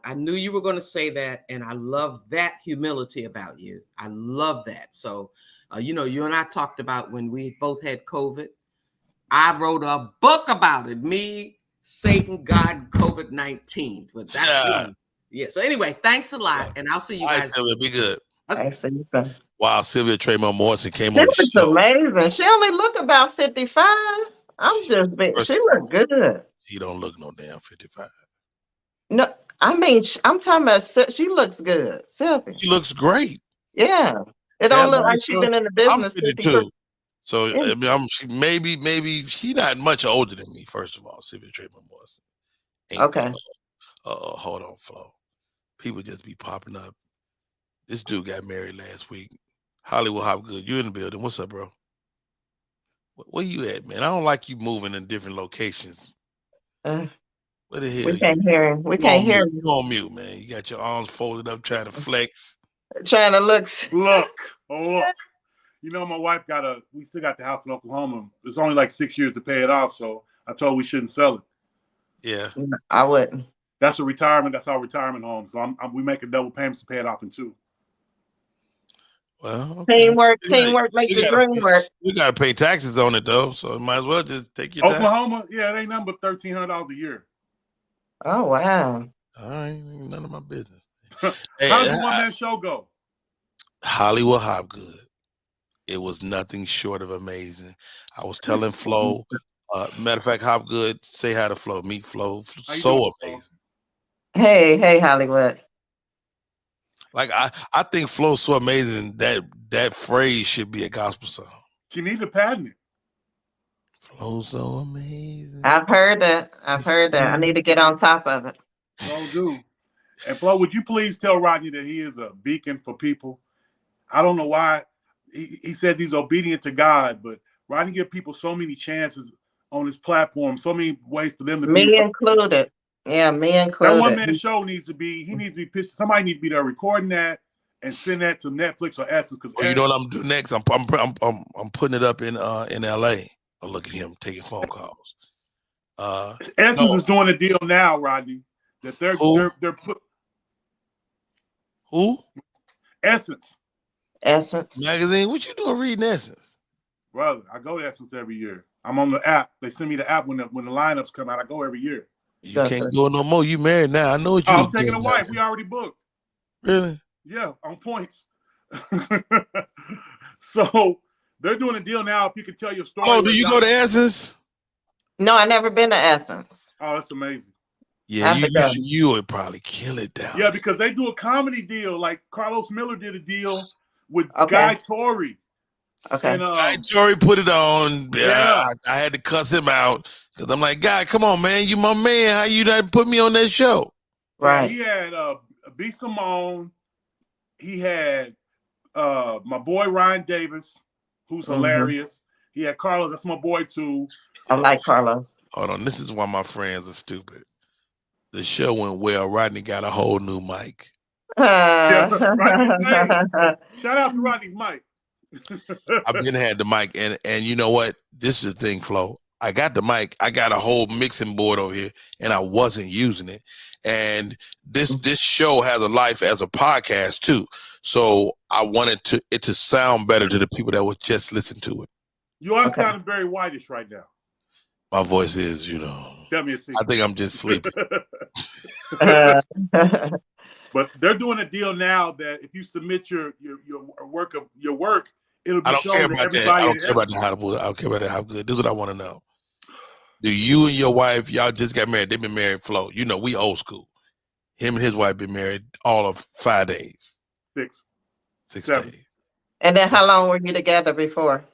I knew you were going to say that, and I love that humility about you. I love that. So, you and I talked about when we both had COVID. I wrote a book about it. Me, Satan, God, COVID-19. But that's yeah. So anyway, thanks a lot, and I'll see you guys. All right, Sylvia, be good. Okay. I see you soon. Wow, Sylvia Tremont Morrison came She on the looks show. amazing. She only look about 55. She look good. She don't look no damn 55. No, I mean, I'm talking about. She looks good. Sylvia. She looks great. Yeah, it don't look like she's been in the business. I'm 52. So I mean, maybe she not much older than me. First of all, Sylvia Tremont Morrison. Okay. Hold on, Flo. People just be popping up. This dude got married last week. Hollywood Hopgood, you in the building? What's up, bro? Where you at, man? I don't like you moving in different locations. Where the hell? We can't hear him. We can't hear him. You on mute, man. You got your arms folded up, trying to flex. Trying to look. Look. You know, my wife we still got the house in Oklahoma. It's only like 6 years to pay it off, so I told her we shouldn't sell it. Yeah. I wouldn't. That's a retirement. That's our retirement home. So we make a double payments to pay it off in 2. Well, okay. Teamwork makes the dream work. You got to pay taxes on it, though, so might as well just take your Oklahoma, yeah, it ain't nothing but $1,300 a year. Oh, wow. All right, none of my business. Hey, how does the one-man show go? Hollywood Hopgood. It was nothing short of amazing. I was telling Flo, matter of fact, Hopgood, say hi to Flo. Meet Flo. So amazing. Hey, Hollywood. Like I think Flo's so amazing that phrase should be a gospel song. She needs to patent it. Flo's so amazing. I've heard that. I need to get on top of it. Flo do. And Flo, would you please tell Rodney that he is a beacon for people? I don't know why he says he's obedient to God, but Rodney gives people so many chances on his platform, so many ways for them to be. Me included. Yeah, me included. That one-man show needs to be pictured. Somebody needs to be there recording that and send that to Netflix or Essence. Because you know what I'm doing next? I'm putting it up in LA. Oh, look at him taking phone calls. Essence is doing a deal now, Rodney. That they're who? Essence Magazine. What you doing reading Essence? Brother, I go to Essence every year. I'm on the app. They send me the app when the lineups come out. I go every year. You can't go no more. You married now. I know what you. I'm taking a wife. We already booked. Really? Yeah, on points. So they're doing a deal now. If you could tell your story. Oh, do you go to Essence? No, I never been to Essence. Oh, that's amazing. Yeah, you would probably kill it down. Yeah, because they do a comedy deal. Like Carlos Miller did a deal with Guy Torrey. Okay. And, Guy Torrey put it on. Yeah. I had to cuss him out because I'm like, Guy, come on, man. You my man. How you not put me on that show? Right. He had B. Simone. He had my boy Ryan Davis, who's hilarious. He had Carlos. That's my boy too. I like Carlos. Hold on. This is why my friends are stupid. The show went well. Rodney got a whole new mic. Yeah, right. Shout out to Rodney's mic. I've been had the mic, and you know what? This is the thing, Flo. I got the mic. I got a whole mixing board over here, and I wasn't using it. And this show has a life as a podcast too. So I wanted it to sound better to the people that would just listen to it. You are Okay. sounding very whitish right now. My voice is, you know. Tell me a I secret. think I'm just sleepy. But they're doing a deal now that if you submit your work, it'll be I don't care shown to about that. everybody. I don't care about the how good. I don't care about that how good. This is what I want to know. Do you and your wife, y'all just got married? They've been married, Flo. You know, we old school. Him and his wife been married all of 5 days. 6, 6 7. days. And then how long were you together before?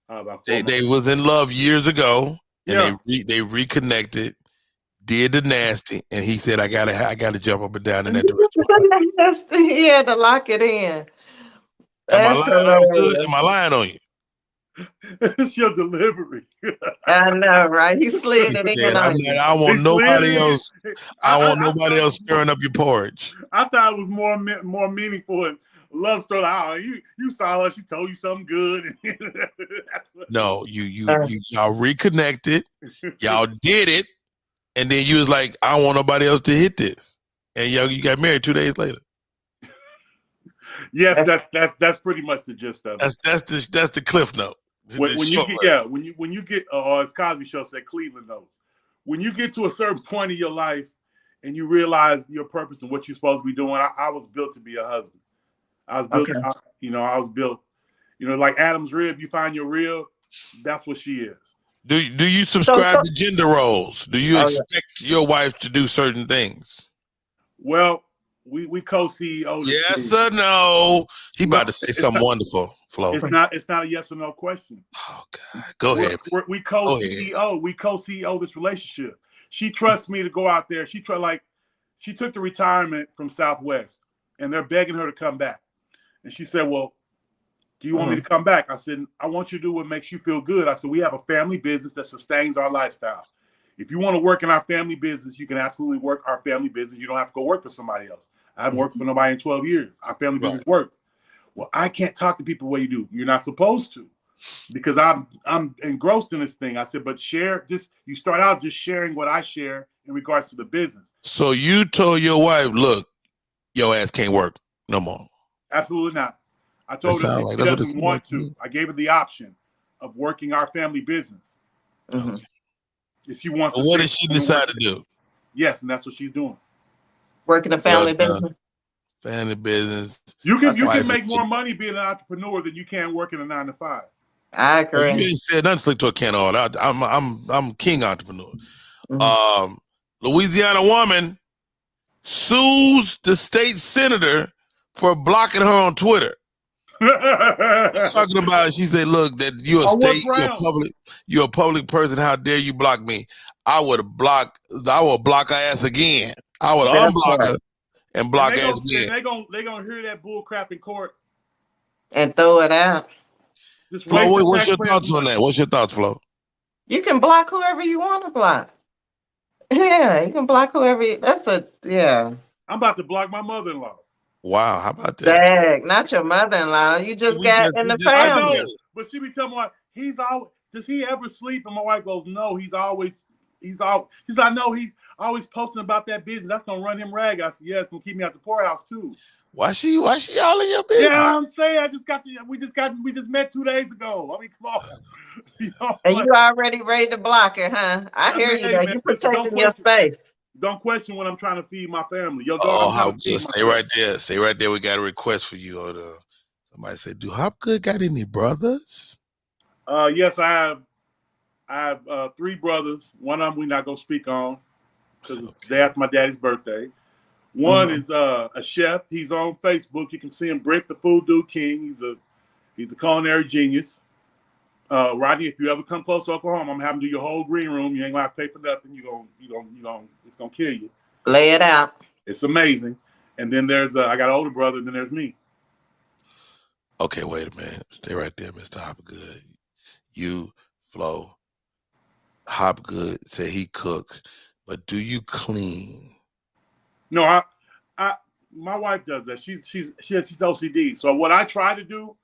About 4 months. They was in love years ago, and Yeah. they reconnected, did the nasty, and he said, I gotta jump up and down in that direction. He had to lock it in. Am I That's lying? I'm good. hilarious. Am I lying on you? It's your delivery. I know, right? He He slid it said, in on you. I want He slid nobody it in. else. I want nobody else stirring up your porridge. I thought it was more meaningful and love story. Like, oh, you saw her, she told you something good. No, y'all reconnected, y'all did it, and then you was like, I don't want nobody else to hit this, and you got married 2 days later. Yes, that's pretty much the gist of it. That's the cliff note. When you get as Cosby Show said, Cleveland knows. When you get to a certain point in your life and you realize your purpose and what you're supposed to be doing, I was built to be a husband. I was built, I was built, like Adam's rib. You find your rib, that's what she is. Do you subscribe to gender roles? Do you expect your wife to do certain things? Well, we co-CEO. Yes or no? He about to say something wonderful, Flo. It's not a yes or no question. Oh God, go ahead. We co-CEO. We co-CEO this relationship. She trusts me to go out there. She took the retirement from Southwest, and they're begging her to come back. And she said, "Well, do you want me to come back?" I said, "I want you to do what makes you feel good." I said, "We have a family business that sustains our lifestyle. If you want to work in our family business, you can absolutely work our family business. You don't have to go work for somebody else. I haven't worked for nobody in 12 years. Our family business works." Well, I can't talk to people the way you do. You're not supposed to, because I'm engrossed in this thing. I said, but you start out just sharing what I share in regards to the business. So you told your wife, look, your ass can't work no more. Absolutely not. I told her she doesn't want to. I gave her the option of working our family business. Okay. If she wants to. What did she decide to do? Yes, and that's what she's doing. Working a family business. Family business. You can make more money being an entrepreneur than you can working a 9 to 5. I agree. You ain't said nothing slick to a can of oil. I'm king entrepreneur. Louisiana woman sues the state senator for blocking her on Twitter. Talking about, she said, "Look, that you're a public person. How dare you block me? I would block her ass again. I would unblock her and block her ass again." They gonna hear that bull crap in court and throw it out. Flo, what's your thoughts on that? What's your thoughts, Flo? You can block whoever you want to block. Yeah, you can block whoever. I'm about to block my mother-in-law. Wow, how about that? Dang, not your mother-in-law. You just got in the family. I know, but she be telling me, does he ever sleep? And my wife goes, no, he's always posting about that business. That's gonna run him ragged. I said, yeah, it's gonna keep me out the poorhouse too. Why she all in your business? Yeah, I'm saying we just met 2 days ago. I mean, come on. And you already ready to block her, huh? I hear you though. You protecting your space. Don't question when I'm trying to feed my family. Your dog, how good. Stay right there. Stay right there. We got a request for you. Somebody said, do Hopgood got any brothers? Yes, I have 3 brothers. One of them we're not gonna speak on because that's my daddy's birthday. One is a chef. He's on Facebook. You can see him, Brent the Food Dude King. He's a culinary genius. Rodney, if you ever come close to Oklahoma, I'm gonna have him do your whole green room. You ain't gonna have to pay for nothing. It's gonna kill you. Lay it out. It's amazing. And then there's I got an older brother, and then there's me. Okay, wait a minute. Stay right there, Mr. Hopgood. You, Flo, Hopgood said he cook, but do you clean? No, my wife does that. She's OCD. So what I try to do,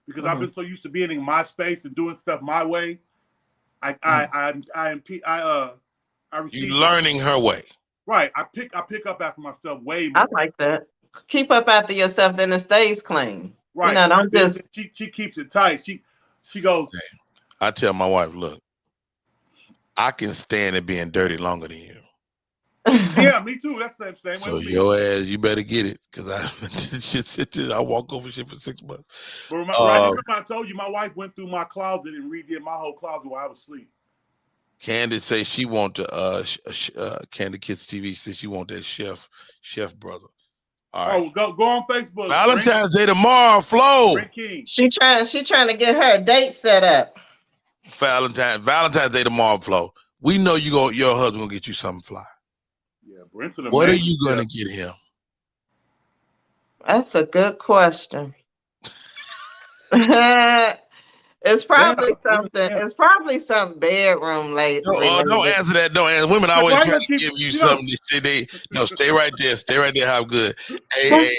because I've been so used to being in my space and doing stuff my way, I receive. You learning her way, right? I pick up after myself way more. I like that. Keep up after yourself, then it stays clean. Right? Don't just. She keeps it tight. She goes. I tell my wife, look, I can stand it being dirty longer than you. Yeah, me too. That's the same way So with me. your ass, you better get it, because I walk over shit for 6 months. But remember I told you my wife went through my closet and redid my whole closet while I was asleep. Candace say she want to Candace Kids TV says she want that chef brother. All right. Oh, go on Facebook. Valentine's Day tomorrow, Flo. She trying to get her date set up. Valentine's Day tomorrow, Flo. We know your husband gonna get you something fly. Yeah, Brenton. What are you gonna get him? That's a good question. It's probably something. It's probably some bedroom late. Don't answer that. Don't answer. Women always try to give you something. Stay right there. Stay right there. How good? Hey.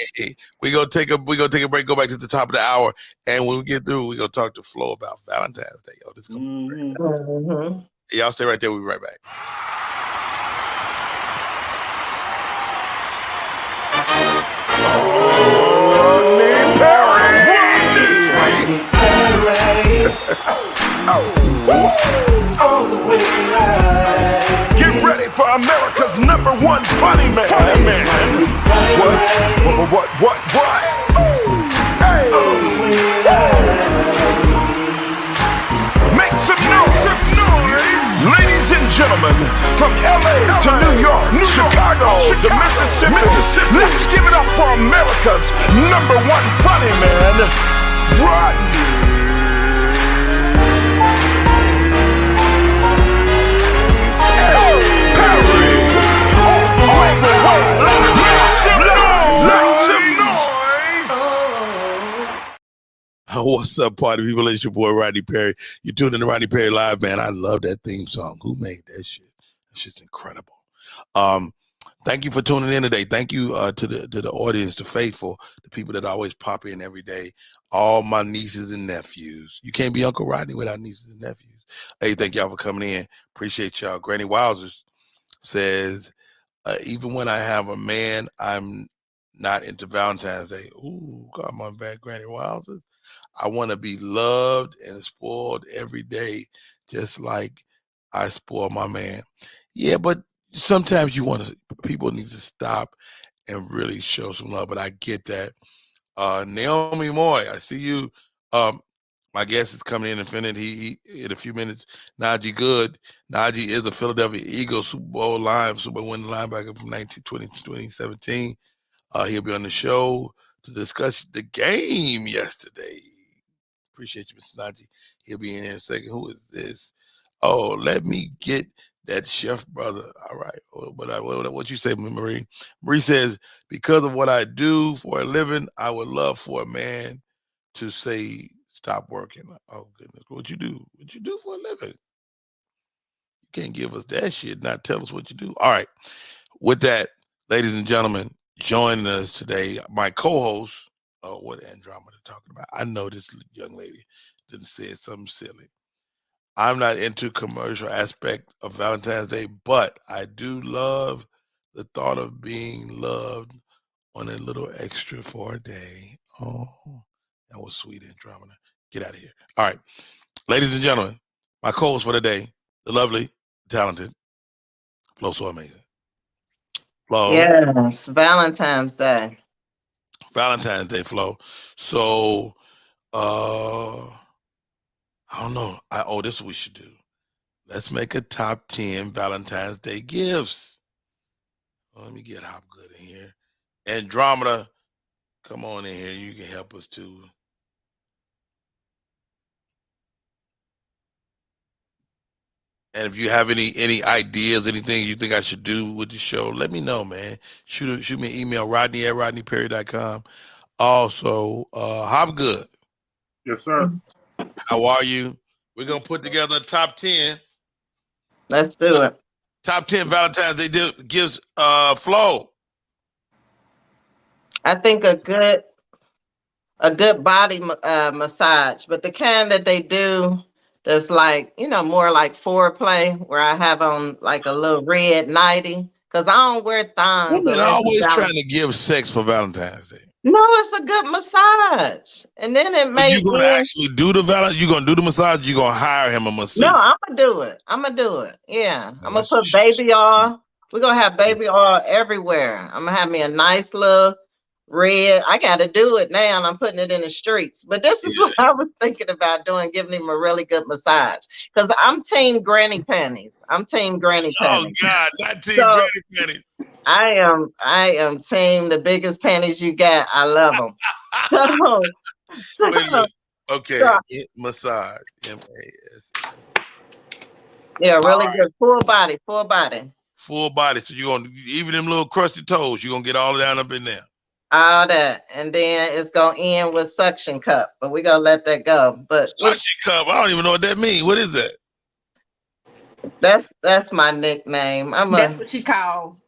We gonna take a break. Go back to the top of the hour, and when we get through, we gonna talk to Flo about Valentine's Day. Yo, this is gonna be great. Y'all stay right there. We'll be right back. Get ready for America's #1 funny man. What? Hey. Make some noise. Ladies and gentlemen, from LA to New York, Chicago to Mississippi, let's give it up for America's #1 funny man, Rodney. What's up, party people? It's your boy Rodney Perry. You're tuned in to Rodney Perry Live, man. I love that theme song. Who made that shit? That shit's incredible. Thank you for tuning in today. Thank you to the audience, the faithful, the people that always pop in every day. All my nieces and nephews. You can't be Uncle Rodney without nieces and nephews. Hey, thank y'all for coming in. Appreciate y'all. Granny Wowzers says, even when I have a man, I'm not into Valentine's Day. Ooh, God, my bad, Granny Wowzers. I want to be loved and spoiled every day, just like I spoil my man. Yeah, but sometimes people need to stop and really show some love, but I get that. Naomi Moy, I see you. My guest is coming in in a few minutes. Najee Good. Najee is a Philadelphia Eagles Super Bowl winning linebacker from 2017. He'll be on the show to discuss the game yesterday. Appreciate you, Mr. Najee. He'll be in a second. Who is this? Oh, let me get that chef brother. All right. What you say, Marie? Marie says, because of what I do for a living, I would love for a man to say, stop working. Oh, goodness. What you do? What you do for a living? You can't give us that shit, not tell us what you do. All right. With that, ladies and gentlemen, joining us today, my co-host, what Andromeda talking about? I know this young lady didn't say something silly. I'm not into commercial aspect of Valentine's Day, but I do love the thought of being loved on a little extra for a day. Oh, that was sweet, Andromeda. Get out of here. All right. Ladies and gentlemen, my co-host for the day, the lovely, talented, FloSoAmazin. Flo. Yes, Valentine's Day. Valentine's Day, Flo. So, I don't know. This is what we should do. Let's make a top 10 Valentine's Day gifts. Let me get Hopgood in here. Andromeda, come on in here. You can help us too. And if you have any ideas, anything you think I should do with the show, let me know, man. Shoot me an email, rodney@rodneyperry.com. Also, Hopgood. Yes, sir. How are you? We're going to put together a top 10. Let's do it. Top 10 Valentine's Day gives Flo. I think a good body massage, but the kind that they do that's like, more like foreplay, where I have on like a little red nightie, because I don't wear thongs. Women are always trying to give sex for Valentine's Day. No, it's a good massage. And then it So may you gonna end. actually do the you gonna do the massage? You gonna hire him a masseuse? No, I'm gonna do it. I'm gonna do it. Yeah. I'm gonna That's put baby oil. We're gonna have baby oil everywhere. I'm gonna have me a nice little red. I gotta do it now, and I'm putting it in the streets. But this is what I was thinking about doing, giving him a really good massage. Because I'm team granny panties. I'm team granny Oh panties. God, not team So granny panties. I am team the biggest panties you got. I love them. Wait a minute. Okay, so, massage. M-A-S. yeah, really All good. Full body, full body. Full body. So you're gonna even them little crusty toes, you're gonna get all down up in there. All that. And then it's gonna end with suction cup, but we're gonna let that go. But Suction cup. I don't even know what that means. What is that? that's my nickname. That's what she called.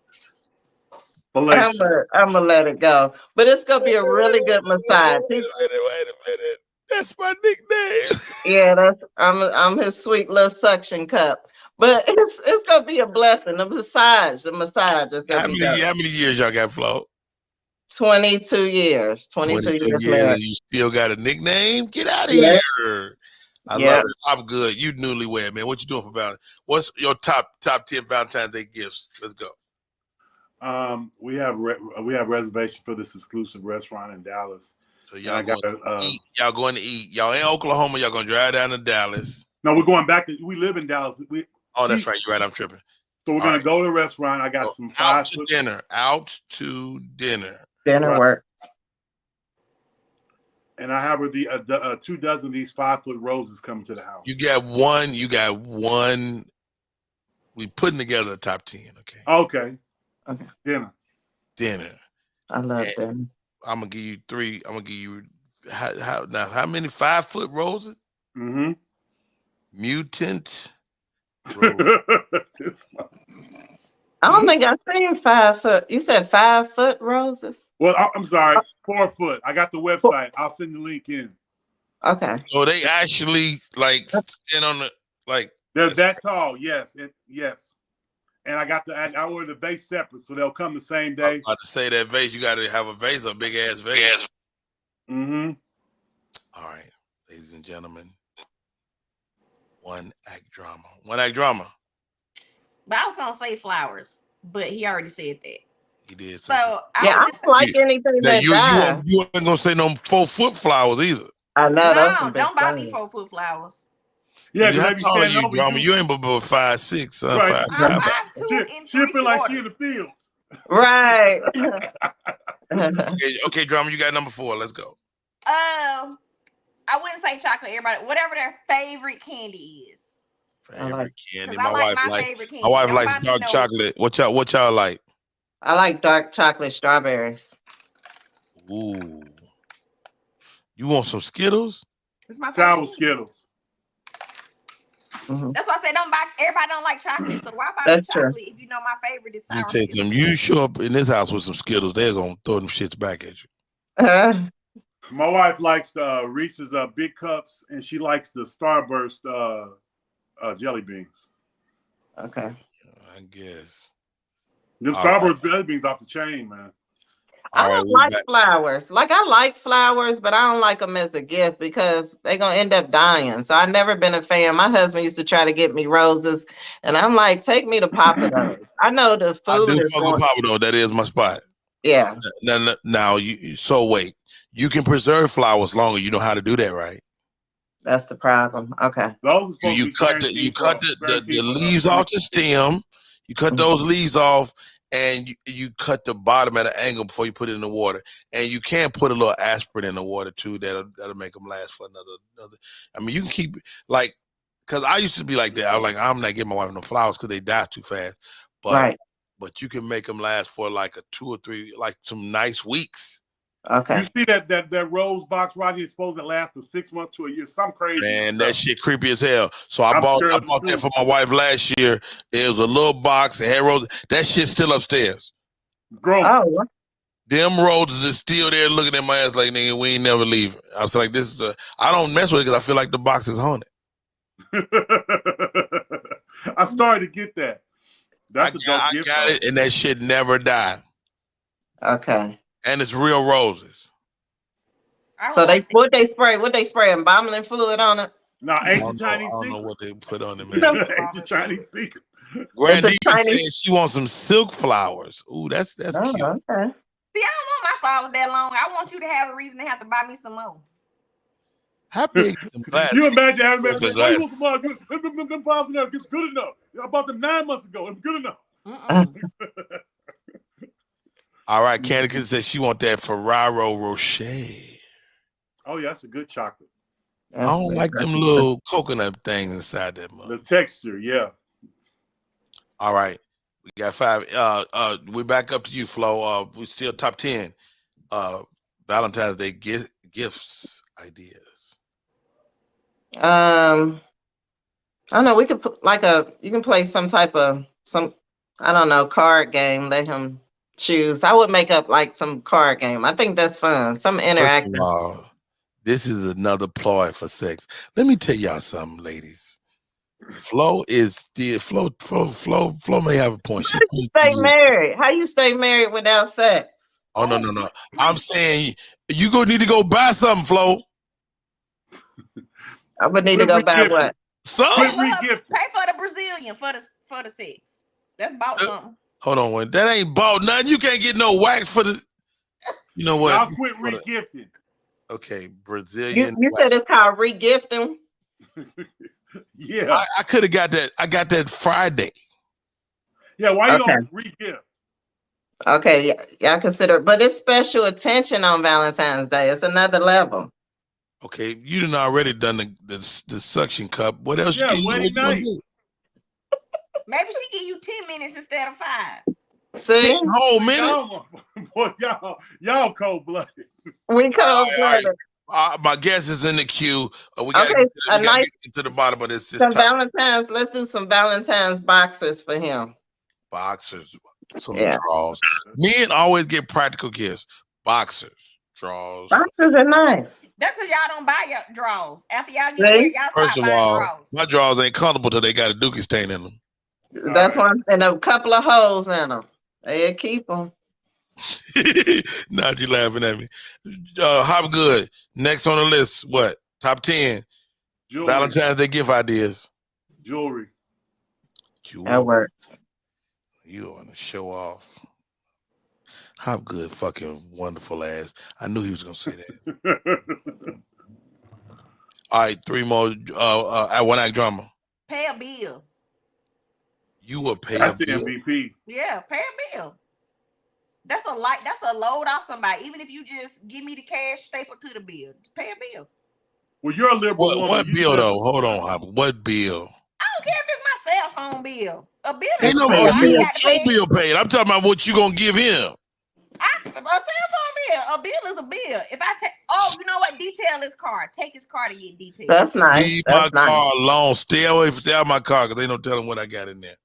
I'm gonna let it go. But it's gonna be a really good massage. Wait a minute. That's my nickname. Yeah, I'm his sweet little suction cup. But it's gonna be a blessing. The massage is gonna be good. How many years y'all got, Flo? 22 years. 22 years married. And you still got a nickname? Get out of Yeah. here. I love it. I'm good. You newlywed, man. What you doing for Valentine's? What's your top 10 Valentine's Day gifts? Let's go. We have reservation for this exclusive restaurant in Dallas. So y'all going to eat. Y'all going to eat. Y'all in Oklahoma. Y'all going to drive down to Dallas. No, we're going back. We live in Dallas. That's right. You're right. I'm tripping. So we're going to go to the restaurant. I got some out to dinner. Out to dinner. Dinner work. And I have her the 2 dozen of these 5-foot roses coming to the house. You got one. We putting together a top 10. Okay. Dinner. I love dinner. I'm gonna give you 3. I'm gonna give you how many 5-foot roses? Mm-hmm. Mutant. I don't think I've seen 5 foot. You said 5-foot roses? Well, I'm sorry, 4 foot. I got the website. I'll send the link in. Okay. So they actually stand on the They're that tall. Yes, yes. And I ordered the vase separate, so they'll come the same day. I'm about to say that vase. You got to have a vase, a big ass vase. Mm-hmm. All right, ladies and gentlemen, one act drama. But I was gonna say flowers, but he already said that. He did. So I don't like anything that you weren't gonna say no 4-foot flowers either. I know. No, don't buy me 4-foot flowers. Yeah, how tall are you, drama? You ain't but 5'6", right? 5'2" She'll feel like she in the fields. Right. Okay, drama. You got number 4. Let's go. I wouldn't say chocolate. Everybody, whatever their favorite candy is. Favorite candy. My wife likes dark chocolate. What y'all like? I like dark chocolate strawberries. Ooh. You want some Skittles? It's my favorite. Skittles. Mm-hmm. That's why I said everybody don't like chocolate. So why buy chocolate if you know my favorite is sour? You show up in this house with some Skittles, they're gonna throw them shits back at you. My wife likes Reese's big cups, and she likes the Starburst jelly beans. Okay. I guess. The Starburst jelly beans off the chain, man. I don't like flowers. I like flowers, but I don't like them as a gift because they're going to end up dying. So I've never been a fan. My husband used to try to get me roses, and I'm like, take me to Papa Do's. I know the food I do is fuck with Papa Do's. That is my spot. Yeah. Now, wait. You can preserve flowers longer. You know how to do that, right? That's the problem. Okay. Those are you cut the leaves off the stem. You cut those leaves off, and you cut the bottom at an angle before you put it in the water. And you can put a little aspirin in the water too. That'll make them last for another. I mean, you can keep because I used to be like that. I was like, I'm not getting my wife no flowers because they die too fast. But you can make them last for like a 2 or 3, like some nice weeks. Okay. You see that rose box, Rodney, is supposed to last for 6 months to a year. Some crazy. Man, that shit creepy as hell. So I bought that for my wife last year. It was a little box. It had roses. That shit's still upstairs. Grown. Oh. Them roses is still there looking at my ass like, nigga, we ain't never leaving. I was like, I don't mess with it because I feel like the box is haunted. I started to get that. That's a dope gift. I got it, and that shit never died. Okay. And it's real roses. So what they spray embalming fluid on it? No, I Ancient Chinese don't know secret. what they put on it, man. Ancient Chinese secret. Grand It's a Diva Chinese- says she wants some silk flowers. Ooh, that's Oh, cute. okay. See, I don't want my flowers that long. I want you to have a reason to have to buy me some more. How big is them glasses? You imagine having The that. Why you want some flowers? Them flowers in there. It's good enough. I bought them 9 months ago. It's good enough. All right, Candy says she want that Ferraro Rocher. Oh yeah, that's a good chocolate. I don't like them little coconut things inside that mug. The texture, yeah. All right, we got 5. We're back up to you, Flo. We still top 10. Valentine's Day gifts ideas. I don't know. We could put you can play some type of I don't know, card game. Let him choose. I would make up like some card game. I think that's fun. Some interactive. First of all, this is another ploy for sex. Let me tell y'all something, ladies. Flo may have a point. How you stay married? How you stay married without sex? Oh no. I'm saying you need to go buy something, Flo. I would need to go buy what? Something. Pay for the Brazilian for the sex. That's about something. Hold on, that ain't bought nothing. You can't get no wax for the. You know what? Y'all quit regifting. Okay, Brazilian. You said it's called regifting. Yeah, I could have got that. I got that Friday. Yeah, why you don't regift? Okay, y'all consider, but it's special attention on Valentine's Day. It's another level. Okay, you done already done the suction cup. What else? Yeah, you wedding night. Maybe she give you 10 minutes instead of 5. See? 10 whole minutes. Boy, y'all cold blooded. We cold blooded. My guest is in the queue. We got Okay, to get to the bottom of this. Some Valentine's. Let's do some Valentine's boxers for him. Boxers, some draws. Men always get practical gifts. Boxers, draws. Boxers are nice. That's because y'all don't buy your drawers. After y'all get See? married, y'all First stop of buying all, drawers. my drawers ain't comfortable till they got a dookie stain in them. That's why and a couple of holes in them. They'll keep them. Now you laughing at me. Hopgood, next on the list, what? Top 10. Jewelry. Valentine's Day gift ideas. Jewelry. That works. You want to show off. Hopgood, fucking wonderful ass. I knew he was going to say that. All right, 3 more. One act drama. Pay a bill. You will pay That's a the bill. MVP. Yeah, pay a bill. That's a load off somebody. Even if you just give me the cash stapled to the bill, just pay a bill. Well, you're a liberal woman. What bill though? Hold on, Hop. What bill? I don't care if it's my cell phone bill. A bill Ain't is no a bill. more. I You ain't want got to your pay bill paid. I'm talking about what you gonna give him. a cell phone bill. A bill is a bill. If I take, you know what? Detail his car. Take his car to get detailed. That's nice. Leave That's my nice. car alone. Stay out of my car because they don't tell him what I got in there.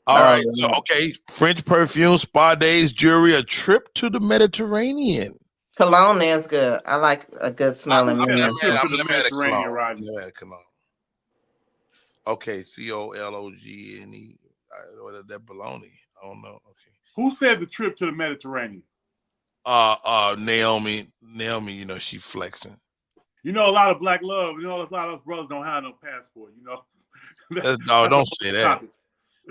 All right. So okay, French perfume, spa days, jewelry, a trip to the Mediterranean. Cologne is good. I like a good smelling I'm man. never had a Mediterranean, cologne. right? I've never had a cologne. Okay, COLOGNE. That baloney. I don't know. Okay. Who said the trip to the Mediterranean? Naomi, you know, she flexing. You know, a lot of black love. You know, a lot of us brothers don't have no passport. You know. No, don't say that.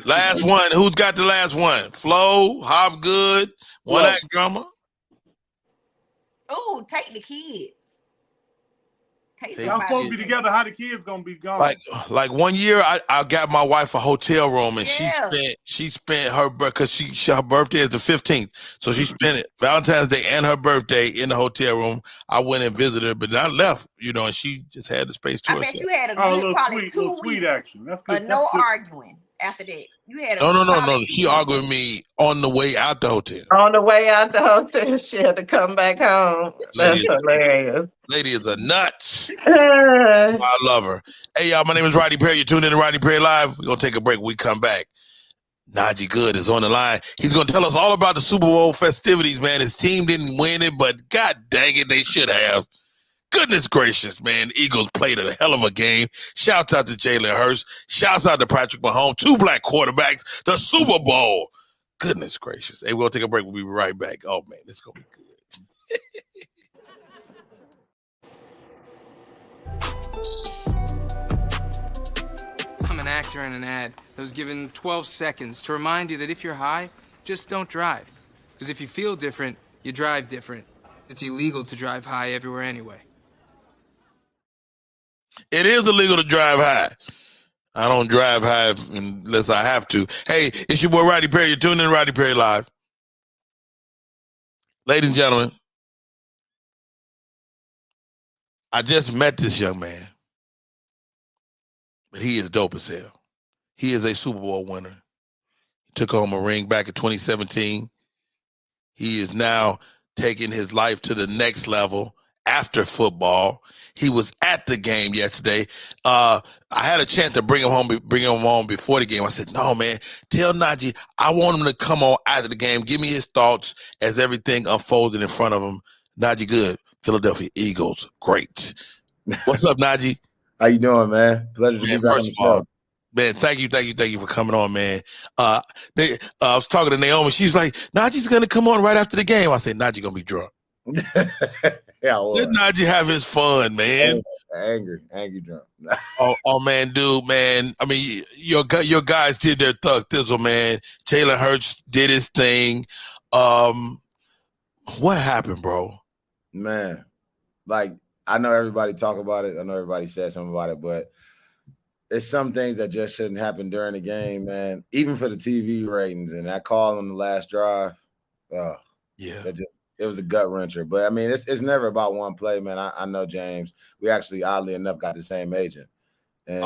Last one. Who's got the last one? Flo, Hopgood, one act drama. Ooh, take the kids. Y'all supposed to be together. How the kids gonna be gone? Like 1 year, I got my wife a hotel room, and she spent her because her birthday is the 15th, so she spent it Valentine's Day and her birthday in the hotel room. I went and visited her, but I left, you know, and she just had the space to herself. I bet you had a good probably 2 weeks. Sweet action. That's good. But no arguing after that. You had No. She argued with me on the way out the hotel. On the way out the hotel, she had to come back home. That's hilarious. Lady is a nut. I love her. Hey, y'all, my name is Rodney Perry. You're tuned in to Rodney Perry Live. We're going to take a break. When we come back, Najee Good is on the line. He's going to tell us all about the Super Bowl festivities, man. His team didn't win it, but God dang it, they should have. Goodness gracious, man. Eagles played a hell of a game. Shouts out to Jalen Hurts. Shouts out to Patrick Mahomes. 2 black quarterbacks. The Super Bowl. Goodness gracious. Hey, we're going to take a break. We'll be right back. Oh, man, it's going to be good. I'm an actor in an ad that was given 12 seconds to remind you that if you're high, just don't drive. Because if you feel different, you drive different. It's illegal to drive high everywhere anyway. It is illegal to drive high. I don't drive high unless I have to. Hey, it's your boy Rodney Perry. You're tuning in to Rodney Perry Live. Ladies and gentlemen, I just met this young man, but he is dope as hell. He is a Super Bowl winner. He took home a ring back in 2017. He is now taking his life to the next level after football. He was at the game yesterday. I had a chance to bring him on before the game. I said, no, man, tell Najee I want him to come on after the game. Give me his thoughts as everything unfolded in front of him. Najee Good, Philadelphia Eagles, great. What's up, Najee? How you doing, man? Pleasure to be back on the show. Man, thank you for coming on, man. I was talking to Naomi. She's like, Najee's gonna come on right after the game. I said, Najee gonna be drunk. Yeah, let Najee have his fun, man. Angry drunk. oh, man, dude, man. I mean, your guys did their thug thizzle, man. Jalen Hurts did his thing. What happened, bro? Man, like I know everybody talk about it. I know everybody said something about it, but it's some things that just shouldn't happen during the game, man. Even for the TV ratings and that call on the last drive. It was a gut wrencher. But I mean, it's never about one play, man. I know James. We actually, oddly enough, got the same agent. And,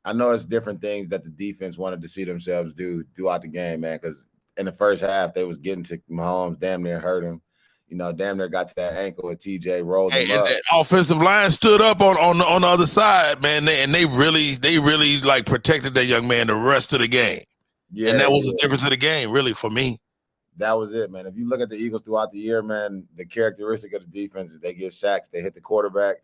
I know it's different things that the defense wanted to see themselves do throughout the game, man. Because in the first half, they was getting to Mahomes, damn near hurt him. Damn near got to that ankle with TJ, rolled him up. That offensive line stood up on the other side, man. They really like protected that young man the rest of the game. Yeah, and that was the difference of the game, really, for me. That was it, man. If you look at the Eagles throughout the year, man, the characteristic of the defense is they get sacks, they hit the quarterback,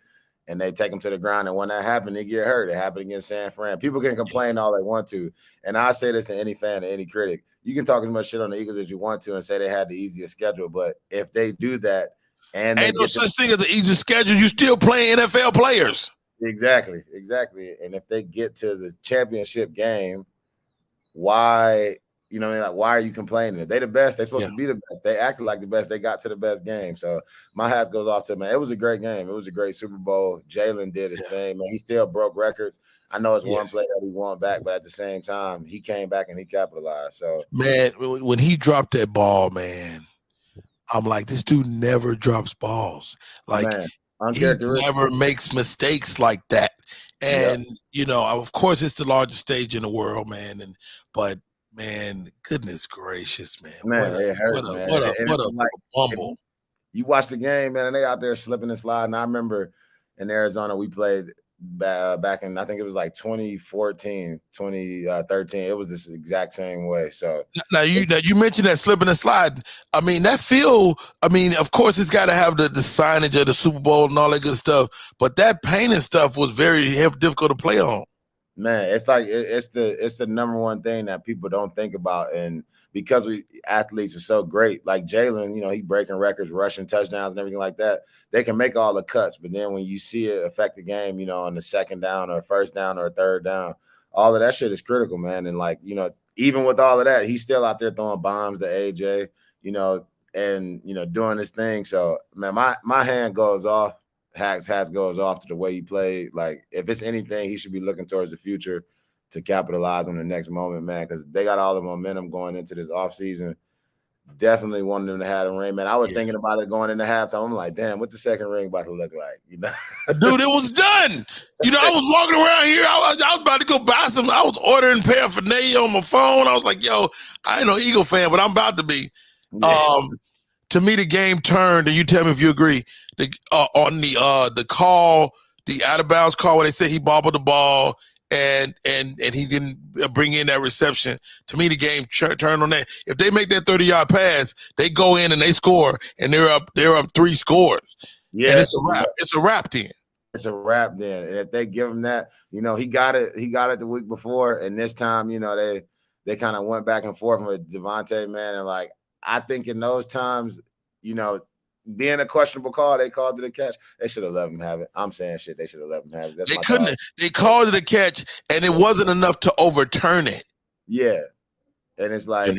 and they take them to the ground. And when that happened, they get hurt. It happened against San Fran. People can complain all they want to. And I say this to any fan or any critic. You can talk as much shit on the Eagles as you want to and say they had the easiest schedule. But if they do that and ain't no such thing as the easiest schedule, you still playing NFL players. Exactly. And if they get to the championship game, why – why are you complaining? If they the best, they're supposed to be the best. They acted like the best. They got to the best game. So my hat goes off to them, man. It was a great game. It was a great Super Bowl. Jalen did his thing, man. He still broke records. I know it's one play that he won back, but at the same time, he came back and he capitalized. So, man, when he dropped that ball, man, I'm like, this dude never drops balls. Like, he never makes mistakes like that. And, of course, it's the largest stage in the world, man. But man, goodness gracious, man. What a bumble. You watch the game, man, and they out there slipping and sliding. I remember in Arizona, we played back in, I think it was like 2014, 2013. It was this exact same way. So now you mentioned that slipping and sliding. I mean, of course, it's got to have the signage of the Super Bowl and all that good stuff. But that paint and stuff was very difficult to play on. Man, it's like it's the number one thing that people don't think about, and because we athletes are so great, like Jalen, he breaking records, rushing touchdowns, and everything like that. They can make all the cuts, but then when you see it affect the game, on the second down or first down or third down, all of that shit is critical, man. And even with all of that, he's still out there throwing bombs to AJ, and doing his thing. So man, my hand goes off. Hats goes off to the way he played. Like, if it's anything, he should be looking towards the future to capitalize on the next moment, man, because they got all the momentum going into this offseason. Definitely wanted them to have a ring, man. I was thinking about it going into halftime. I'm like, damn, what the second ring about to look like? Dude, it was done. I was walking around here. I was about to go buy some. I was ordering paraphernalia on my phone. I was like, yo, I ain't no Eagle fan, but I'm about to be. Yeah. To me, the game turned, and you tell me if you agree. On the call, the out of bounds call, where they said he bobbled the ball and he didn't bring in that reception. To me, the game turned on that. If they make that 30-yard pass, they go in and they score, and they're up 3 scores. Yeah, and it's a wrap. It's a wrap then. It's a wrap then. And if they give him that, he got it the week before, and this time, they kind of went back and forth with Devontae, man, and like. I think in those times, being a questionable call, they called it a catch. They should have let him have it. I'm saying shit. They should have let him have it. That's they couldn't. They called it a catch, and it wasn't enough to overturn it. Yeah, and it's like,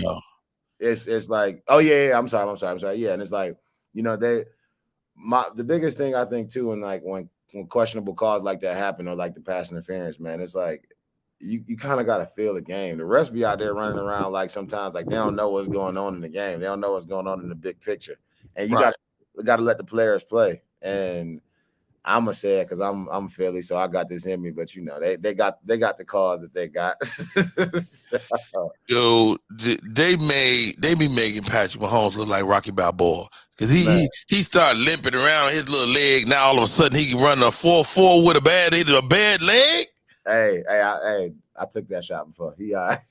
it's like, oh yeah, I'm sorry. Yeah, and it's like, the biggest thing I think too, and like when questionable calls like that happen or like the pass interference, man, it's like you kind of got to feel the game. The refs be out there running around like sometimes like they don't know what's going on in the game. They don't know what's going on in the big picture, and you got to let the players play. And I'm gonna say it because I'm Philly, so I got this in me. But they got the calls that they got. Dude, they be making Patrick Mahomes look like Rocky Balboa because he started limping around his little leg. Now all of a sudden he can run a 4.4 with a bad leg. Hey, I took that shot before. He all right.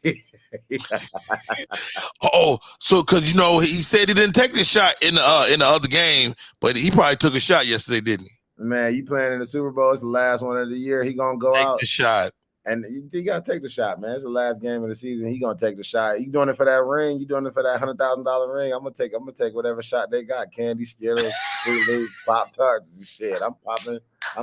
Oh, so because he said he didn't take the shot in the other game, but he probably took a shot yesterday, didn't he? Man, you playing in the Super Bowl? It's the last one of the year. He gonna go out take the shot, and you gotta take the shot, man. It's the last game of the season. He gonna take the shot. You doing it for that ring? You doing it for that $100,000 ring? I'm gonna take whatever shot they got. Candy, Skittles, Pop Tarts, and shit. I'm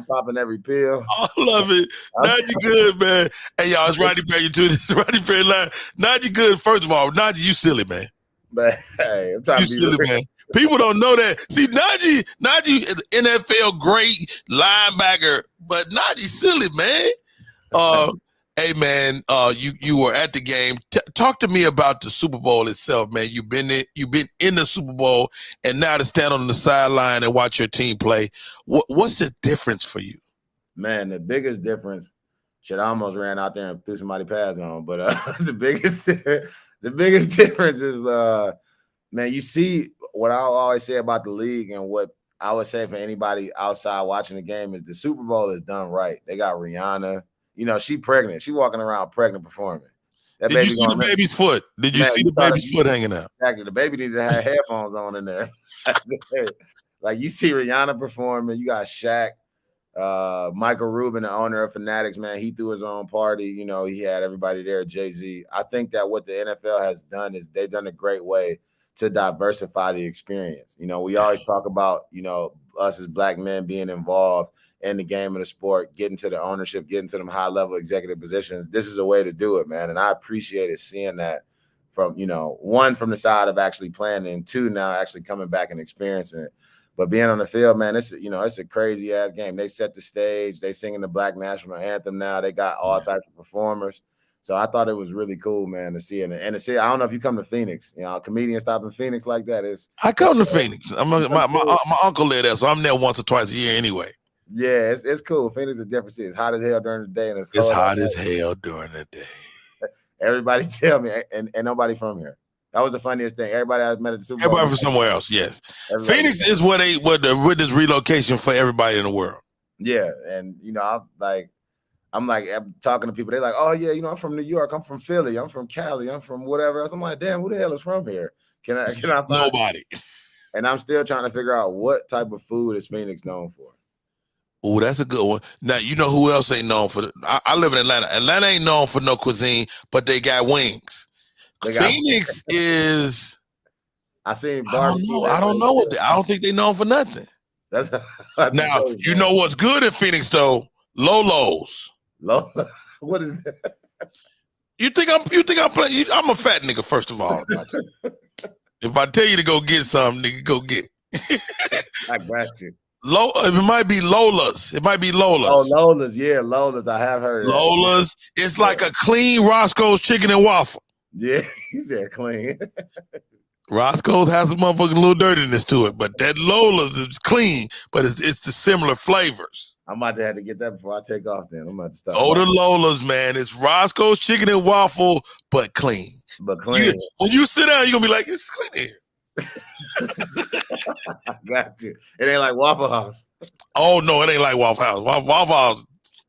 popping every pill. I love it. Najee good, man. Hey y'all, it's Rodney Perry. This Rodney Perry line. Najee good. First of all, Najee, you silly, man. But hey, I'm trying to be silly, man. People don't know that. See, Najee is an NFL great linebacker, but Najee silly, man. Hey, man, you were at the game. Talk to me about the Super Bowl itself, man. You've been in the Super Bowl, and now to stand on the sideline and watch your team play. What's the difference for you? Man, the biggest difference. Shit, I almost ran out there and threw somebody pass on, but the biggest difference is, man, you see what I always say about the league and what I would say for anybody outside watching the game is the Super Bowl is done right. They got Rihanna. She pregnant. She walking around pregnant performing. Did you see the baby's foot? Did you see the baby's foot hanging out? Exactly. The baby needed to have headphones on in there. Like you see Rihanna performing. You got Shaq. Michael Rubin, the owner of Fanatics, man, he threw his own party. He had everybody there, Jay-Z. I think that what the NFL has done is they've done a great way to diversify the experience. We always talk about, us as black men being involved in the game of the sport, getting to the ownership, getting to them high-level executive positions. This is a way to do it, man. And I appreciated seeing that from, one, from the side of actually playing, and two, now actually coming back and experiencing it. But being on the field, man, it's a crazy ass game. They set the stage. They singing the Black National Anthem now. They got all types of performers. So I thought it was really cool, man, to see it. And to see, I don't know if you come to Phoenix, a comedian stopping Phoenix like that is. I come to Phoenix. My uncle lives there, so I'm there once or twice a year anyway. Yeah, it's cool. Phoenix is a different city. It's hot as hell during the day. And it's hot as hell during the day. Everybody tell me, and nobody from here. That was the funniest thing. Everybody I met at the Super Bowl. Everybody from somewhere else, yes. Phoenix is where the witness relocation for everybody in the world. Yeah, and I'm talking to people. They're like, oh yeah, I'm from New York. I'm from Philly. I'm from Cali. I'm from whatever else. I'm like, damn, who the hell is from here? Can I find nobody? And I'm still trying to figure out what type of food is Phoenix known for. Oh, that's a good one. Now, you know who else ain't known for? I live in Atlanta. Atlanta ain't known for no cuisine, but they got wings. Phoenix is. I seen barbecue. I don't know I don't think they known for nothing. That's now you know what's good in Phoenix though? Lolo's. What is that? You think I'm playing? I'm a fat nigga. First of all, if I tell you to go get something, nigga, go get it. I got you. It might be Lola's. It might be Lola's. Oh, Lola's. Yeah, Lola's. I have heard of Lola's. It's like a clean Roscoe's chicken and waffle. Yeah, he said clean. Roscoe's has a motherfucking little dirtiness to it, but that Lola's is clean, but it's the similar flavors. I'm about to have to get that before I take off then. I'm about to start. Oh, the Lola's, man. It's Roscoe's chicken and waffle, but clean. But clean. When you sit down, you're going to be like, it's clean here. I got you. It ain't like Waffle House. Oh, no, it ain't like Waffle House. Waffle House,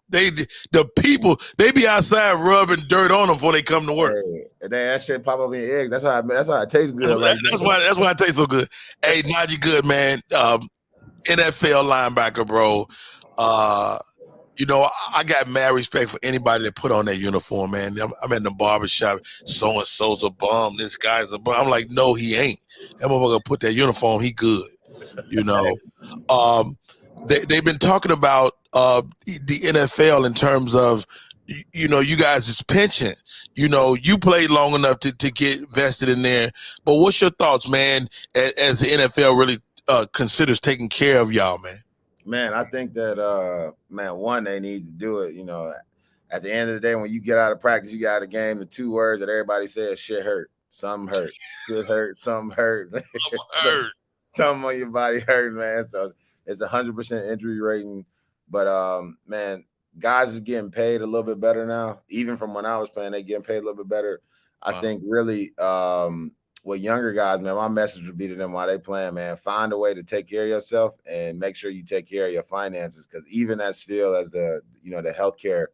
the people, they be outside rubbing dirt on them before they come to work. Hey, and then that shit pop up in your eggs. That's how it tastes good. That's why it tastes so good. Hey, Najee Good, man. NFL linebacker, bro. I got mad respect for anybody that put on that uniform, man. I'm in the barbershop. So-and-so's a bum. This guy's a bum. I'm like, no, he ain't. That motherfucker put that uniform, he good. You know, they've been talking about the NFL in terms of, you know, you guys' pension. You know, you played long enough to get vested in there. But what's your thoughts, man, as the NFL really considers taking care of y'all, man? Man, I think that man, one, they need to do it. You know, at the end of the day, when you get out of practice, you get out of the game, the two words that everybody says, shit hurt. Something hurt. Shit hurt, something hurt. Hurt. Something on your body hurt, man. So it's 100% injury rating. But man, guys is getting paid a little bit better now. Even from when I was playing, they getting paid a little bit better. I think really with younger guys, man, my message would be to them while they playing, man, find a way to take care of yourself and make sure you take care of your finances. Because even as still as the, you know, the healthcare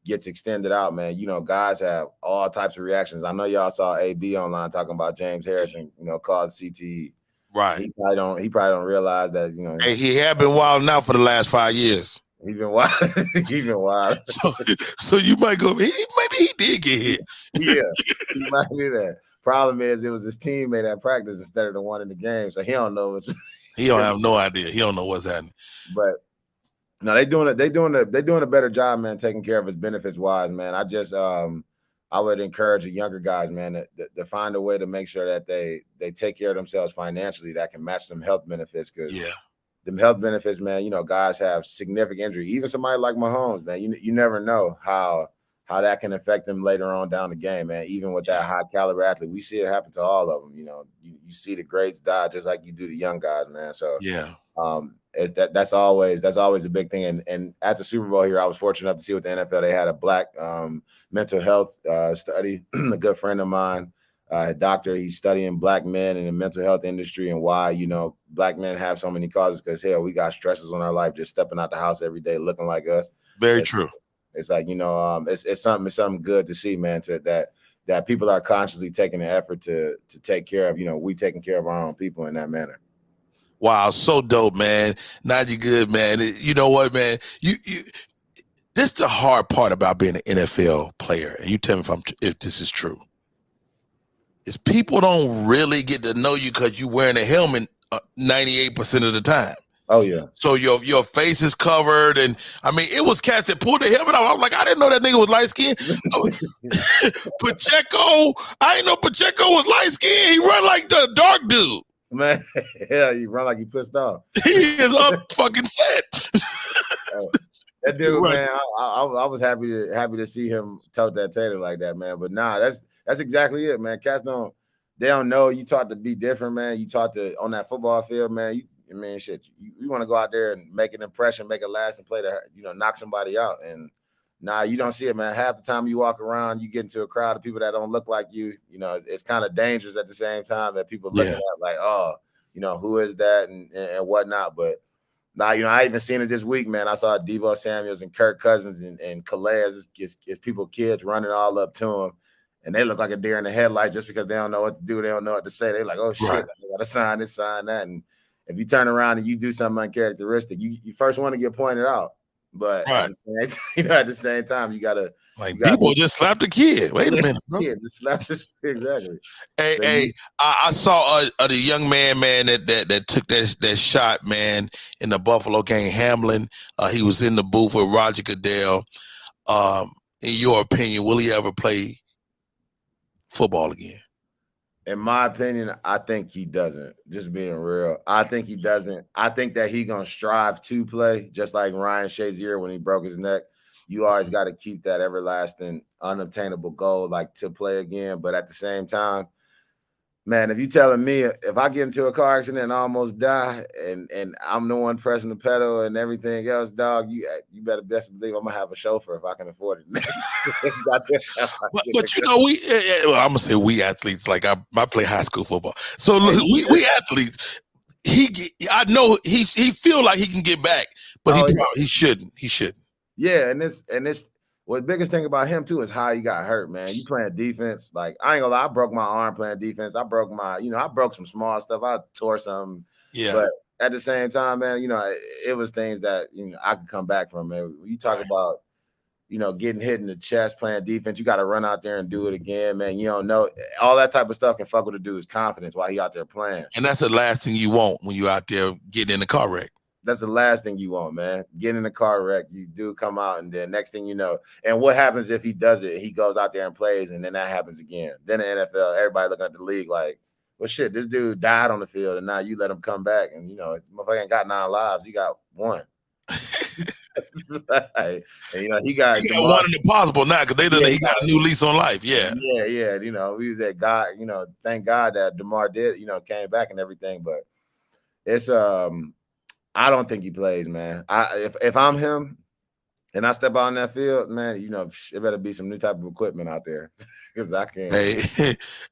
gets extended out, man, you know, guys have all types of reactions. I know y'all saw AB online talking about James Harrison, you know, caused CTE. Right. He probably don't realize that, you know. Hey, he had been wild now for the last 5 years. He's been wild. He's been wild. So you might go, maybe he did get hit. Yeah, he might be that. Problem is, it was his teammate at practice instead of the one in the game, so he don't know. He don't have no idea. He don't know what's happening. But no, they doing a better job, man, taking care of his benefits wise, man. I just I would encourage the younger guys, man, to find a way to make sure that they take care of themselves financially that can match them health benefits. Because them health benefits, man, you know, guys have significant injury. Even somebody like Mahomes, man, you never know how that can affect them later on down the game, man. Even with that high caliber athlete, we see it happen to all of them. You know, you see the greats die just like you do the young guys, man. So that's always a big thing. And at the Super Bowl here, I was fortunate enough to see with the NFL, they had a black mental health study. A good friend of mine, a doctor, he's studying black men in the mental health industry and why, you know, black men have so many causes. Because hell, we got stresses on our life, just stepping out the house every day looking like us. Very true. It's like, you know, it's something good to see, man, that people are consciously taking the effort to take care of, you know, we taking care of our own people in that manner. Wow, so dope, man. Najee good, man. You know what, man? You this is the hard part about being an NFL player, and you tell me if this is true. Is people don't really get to know you because you wearing a helmet 98% of the time. Oh yeah. So your face is covered, and I mean, it was cats that pulled the helmet off. I was like, I didn't know that nigga was light skinned. Pacheco, I didn't know Pacheco was light skinned. He run like the dark dude. Man, yeah, you run like you pissed off. He is up fucking set. That dude, man, I was happy to see him tote that tater like that, man. But nah, that's exactly it, man. Cats don't know. You taught to be different, man. You taught to on that football field, man. You want to go out there and make an impression, make a lasting play to, you know, knock somebody out. And nah, you don't see it, man. Half the time you walk around, you get into a crowd of people that don't look like you. You know, it's kind of dangerous at the same time that people look at like, oh, you know, who is that and whatnot. But nah, you know, I even seen it this week, man. I saw Deebo Samuels and Kirk Cousins and Calais, it's kids running all up to him. And they look like a deer in the headlight just because they don't know what to do. They don't know what to say. They're like, oh, shit, I got to sign this, sign that. And if you turn around and you do something uncharacteristic, you first want to get pointed out. But at the same time, you got to. Like, people just slapped the kid. Wait a minute, bro. Yeah, just slapped exactly. I saw the young man that took that shot, man, in the Buffalo game, Hamlin. He was in the booth with Roger Goodell. In your opinion, will he ever play football again? In my opinion, I think he doesn't. Just being real, I think he doesn't. I think that he's gonna strive to play, just like Ryan Shazier when he broke his neck. You always got to keep that everlasting, unobtainable goal, like to play again. But at the same time, man, if you telling me if I get into a car accident and almost die, and I'm the one pressing the pedal and everything else, dog, you better best believe I'm gonna have a chauffeur if I can afford it. but you know, I'm gonna say we athletes. Like I play high school football, so look, we athletes. I know he feel like he can get back, but he shouldn't. He shouldn't. Yeah, and this well, the biggest thing about him too is how he got hurt, man. You playing defense, like I ain't gonna lie, I broke my arm playing defense. I broke I broke some small stuff. I tore something. Yeah. But at the same time, man, you know, it was things that I could come back from. Man, you talk about, getting hit in the chest, playing defense. You got to run out there and do it again, man. You don't know. All that type of stuff can fuck with a dude's confidence while he out there playing. And that's the last thing you want when you out there getting in a car wreck. That's the last thing you want, man. Get in a car wreck, you do come out, and then next thing you know, and what happens if he does it? He goes out there and plays, and then that happens again. Then the NFL, everybody looking at the league like, well, shit, this dude died on the field, and now you let him come back, and motherfucker ain't got 9 lives, he got 1. And, he got one in the possible now because he got a new lease on life. Yeah. We was at God. Thank God that DeMar did. Came back and everything. But it's I don't think he plays, man. If I'm him and I step out on that field, man, it better be some new type of equipment out there because I can't.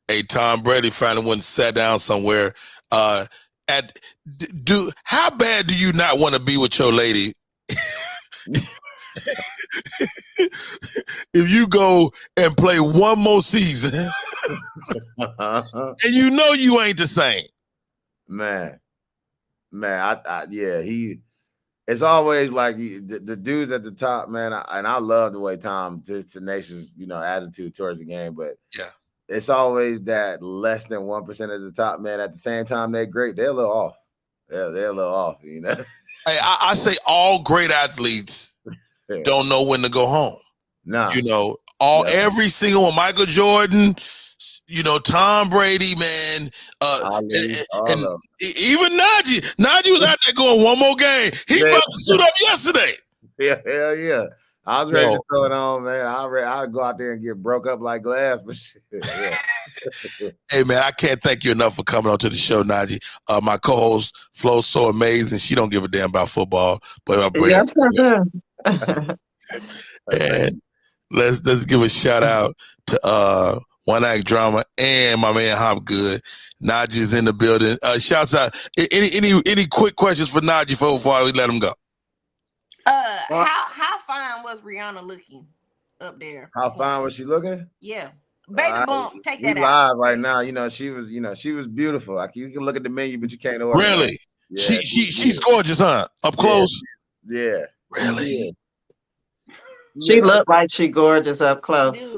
Hey, Tom Brady finally went and sat down somewhere. How bad do you not want to be with your lady? If you go and play one more season and you ain't the same, man, it's always like the dudes at the top, man. I love the way Tom tenacious, attitude towards the game, but yeah, it's always that less than 1% of the top, man. At the same time, they're great. They're a little off. They're a little off, Hey, I say all great athletes don't know when to go home. Nah. Every single one, Michael Jordan, Tom Brady, man, and even Najee. Najee was out there going one more game. He about to suit up yesterday. Yeah, hell yeah. I was ready to throw it on, man. I'd go out there and get broke up like glass, but shit. Yeah. Hey, man, I can't thank you enough for coming on to the show, Najee. My co-host, FloSoAmazin. She don't give a damn about football, but I bring and let's give a shout out to One Act Drama and my man Hopgood. Najee's in the building. Shouts out. Any quick questions for Najee before we let him go? How fine was Rihanna looking up there? How fine was she looking? Yeah. Baby bump, take that out. Live right now. She was beautiful. Like you can look at the menu, but you can't order. Really? Yeah, she's gorgeous, huh? Up close? Yeah. Really? She looked like she gorgeous up close.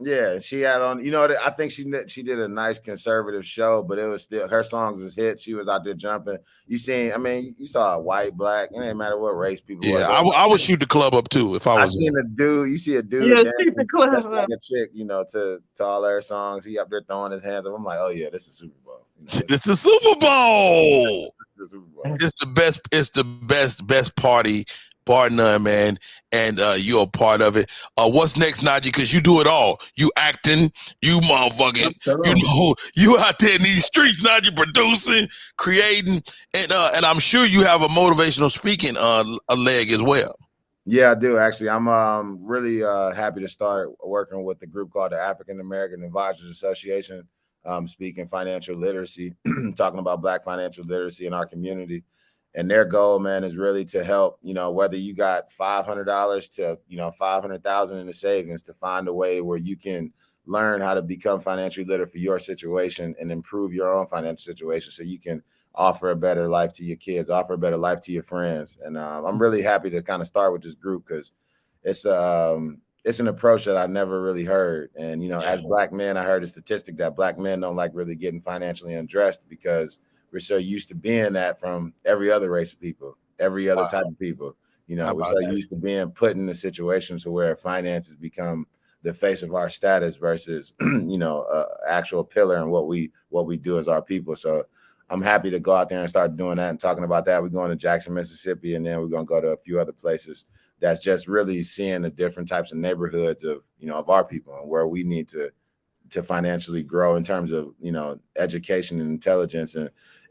Yeah, she had on, I think she did a nice conservative show, but it was still her songs is hits. She was out there jumping. You saw a white, black, it didn't matter what race people were. I would shoot the club up too if I was. I seen a dude, you see a dude dancing that's like a chick, to all their songs. He up there throwing his hands up. I'm like, oh yeah, this is Super Bowl. It's the Super Bowl. It's the best party. Bar none, man, and you're a part of it. What's next, Najee? Because you do it all. You acting, you motherfucking, you out there in these streets, Najee, producing, creating, and I'm sure you have a motivational speaking a leg as well. Yeah, I do actually. I'm really happy to start working with the group called the African American Advisors Association, speaking financial literacy, talking about Black financial literacy in our community. And their goal, man, is really to help, whether you got $500 to, $500,000 in the savings, to find a way where you can learn how to become financially literate for your situation and improve your own financial situation so you can offer a better life to your kids, offer a better life to your friends. And I'm really happy to kind of start with this group because it's an approach that I never really heard. And, as Black men, I heard a statistic that Black men don't like really getting financially undressed because we're so used to being that from every other race of people, every other type of people. We're so used to being put in a situation to where finances become the face of our status versus, actual pillar in what we do as our people. So I'm happy to go out there and start doing that and talking about that. We're going to Jackson, Mississippi, and then we're going to go to a few other places. That's just really seeing the different types of neighborhoods of, of our people and where we need to financially grow in terms of, education and intelligence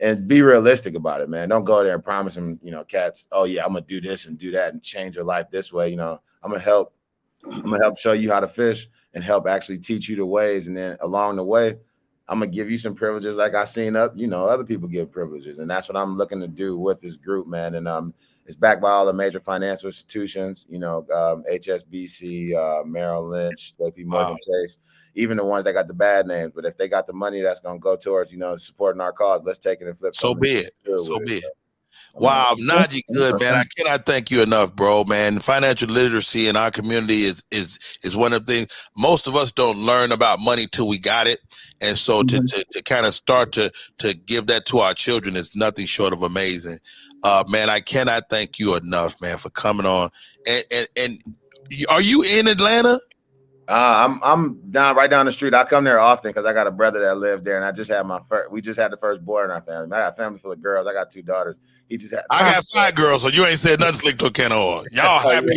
and be realistic about it, man. Don't go there and promise them, cats, oh yeah, I'm gonna do this and do that and change your life this way. I'm gonna help show you how to fish and help actually teach you the ways. And then along the way, I'm gonna give you some privileges like I've seen other people give privileges. And that's what I'm looking to do with this group, man. And it's backed by all the major financial institutions, HSBC, Merrill Lynch, JP Morgan Chase. Even the ones that got the bad names, but if they got the money that's going to go towards, supporting our cause, let's take it and flip. So be it. So be it. Wow, Najee, good man. I cannot thank you enough, bro. Man, financial literacy in our community is one of the things most of us don't learn about money till we got it, and so to kind of start to give that to our children is nothing short of amazing. Man, I cannot thank you enough, man, for coming on. And are you in Atlanta? I'm down right down the street. I come there often because I got a brother that lived there, and I just had we just had the first boy in our family. I got a family full of girls. I got 2 daughters. I got 5 girls, so you ain't said nothing slick to a can of oil. Y'all happy?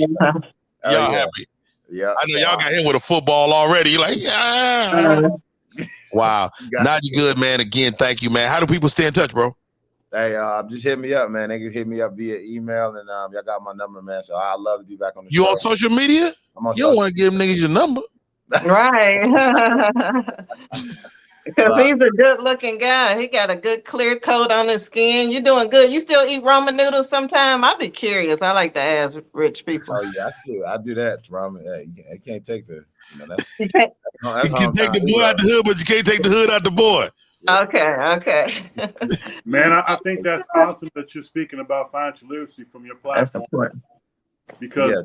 Y'all happy? Yeah. I know y'all got him with a football already. You're like, yeah. Wow. Najee, good man. Again, thank you, man. How do people stay in touch, bro? Hey, just hit me up, man. They can hit me up via email, and y'all got my number, man. So I'd love to be back on the show. You on social media? I'm on you don't want to give them niggas your number. Right. Because he's a good-looking guy. He got a good clear coat on his skin. You're doing good. You still eat ramen noodles sometime? I'd be curious. I like to ask rich people. Oh yeah, I do that. Ramen. I can't take the. That's you can take the boy out the hood, but you can't take the hood out the boy. Okay. Man, I think that's awesome that you're speaking about financial literacy from your platform. That's important. Because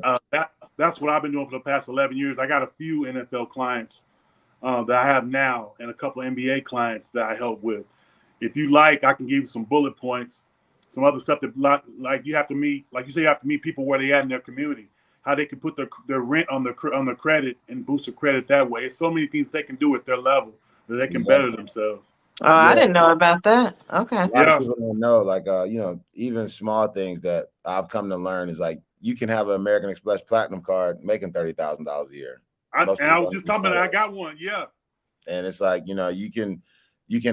that's what I've been doing for the past 11 years. I got a few NFL clients that I have now and a couple of NBA clients that I help with. If you like, I can give you some bullet points, some other stuff that like you have to meet, like you say, you have to meet people where they at in their community, how they can put their rent on the credit and boost their credit that way. It's so many things they can do at their level that they can better themselves. Oh, I didn't know about that. Okay. A lot of people don't know, like, even small things that I've come to learn is like you can have an American Express Platinum card making $30,000 a year. I was just talking about it. I got one. Yeah. And it's like, you can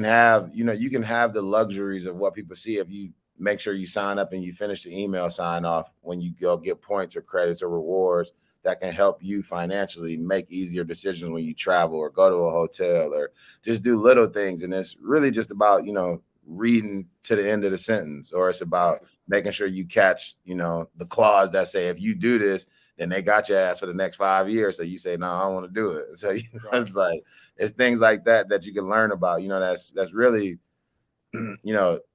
have the luxuries of what people see if you make sure you sign up and you finish the email sign off when you go get points or credits or rewards that can help you financially make easier decisions when you travel or go to a hotel or just do little things. And it's really just about, reading to the end of the sentence, or it's about making sure you catch, the clause that say, if you do this, then they got your ass for the next 5 years. So you say, no, I don't want to do it. So it's like, it's things like that you can learn about, that's really,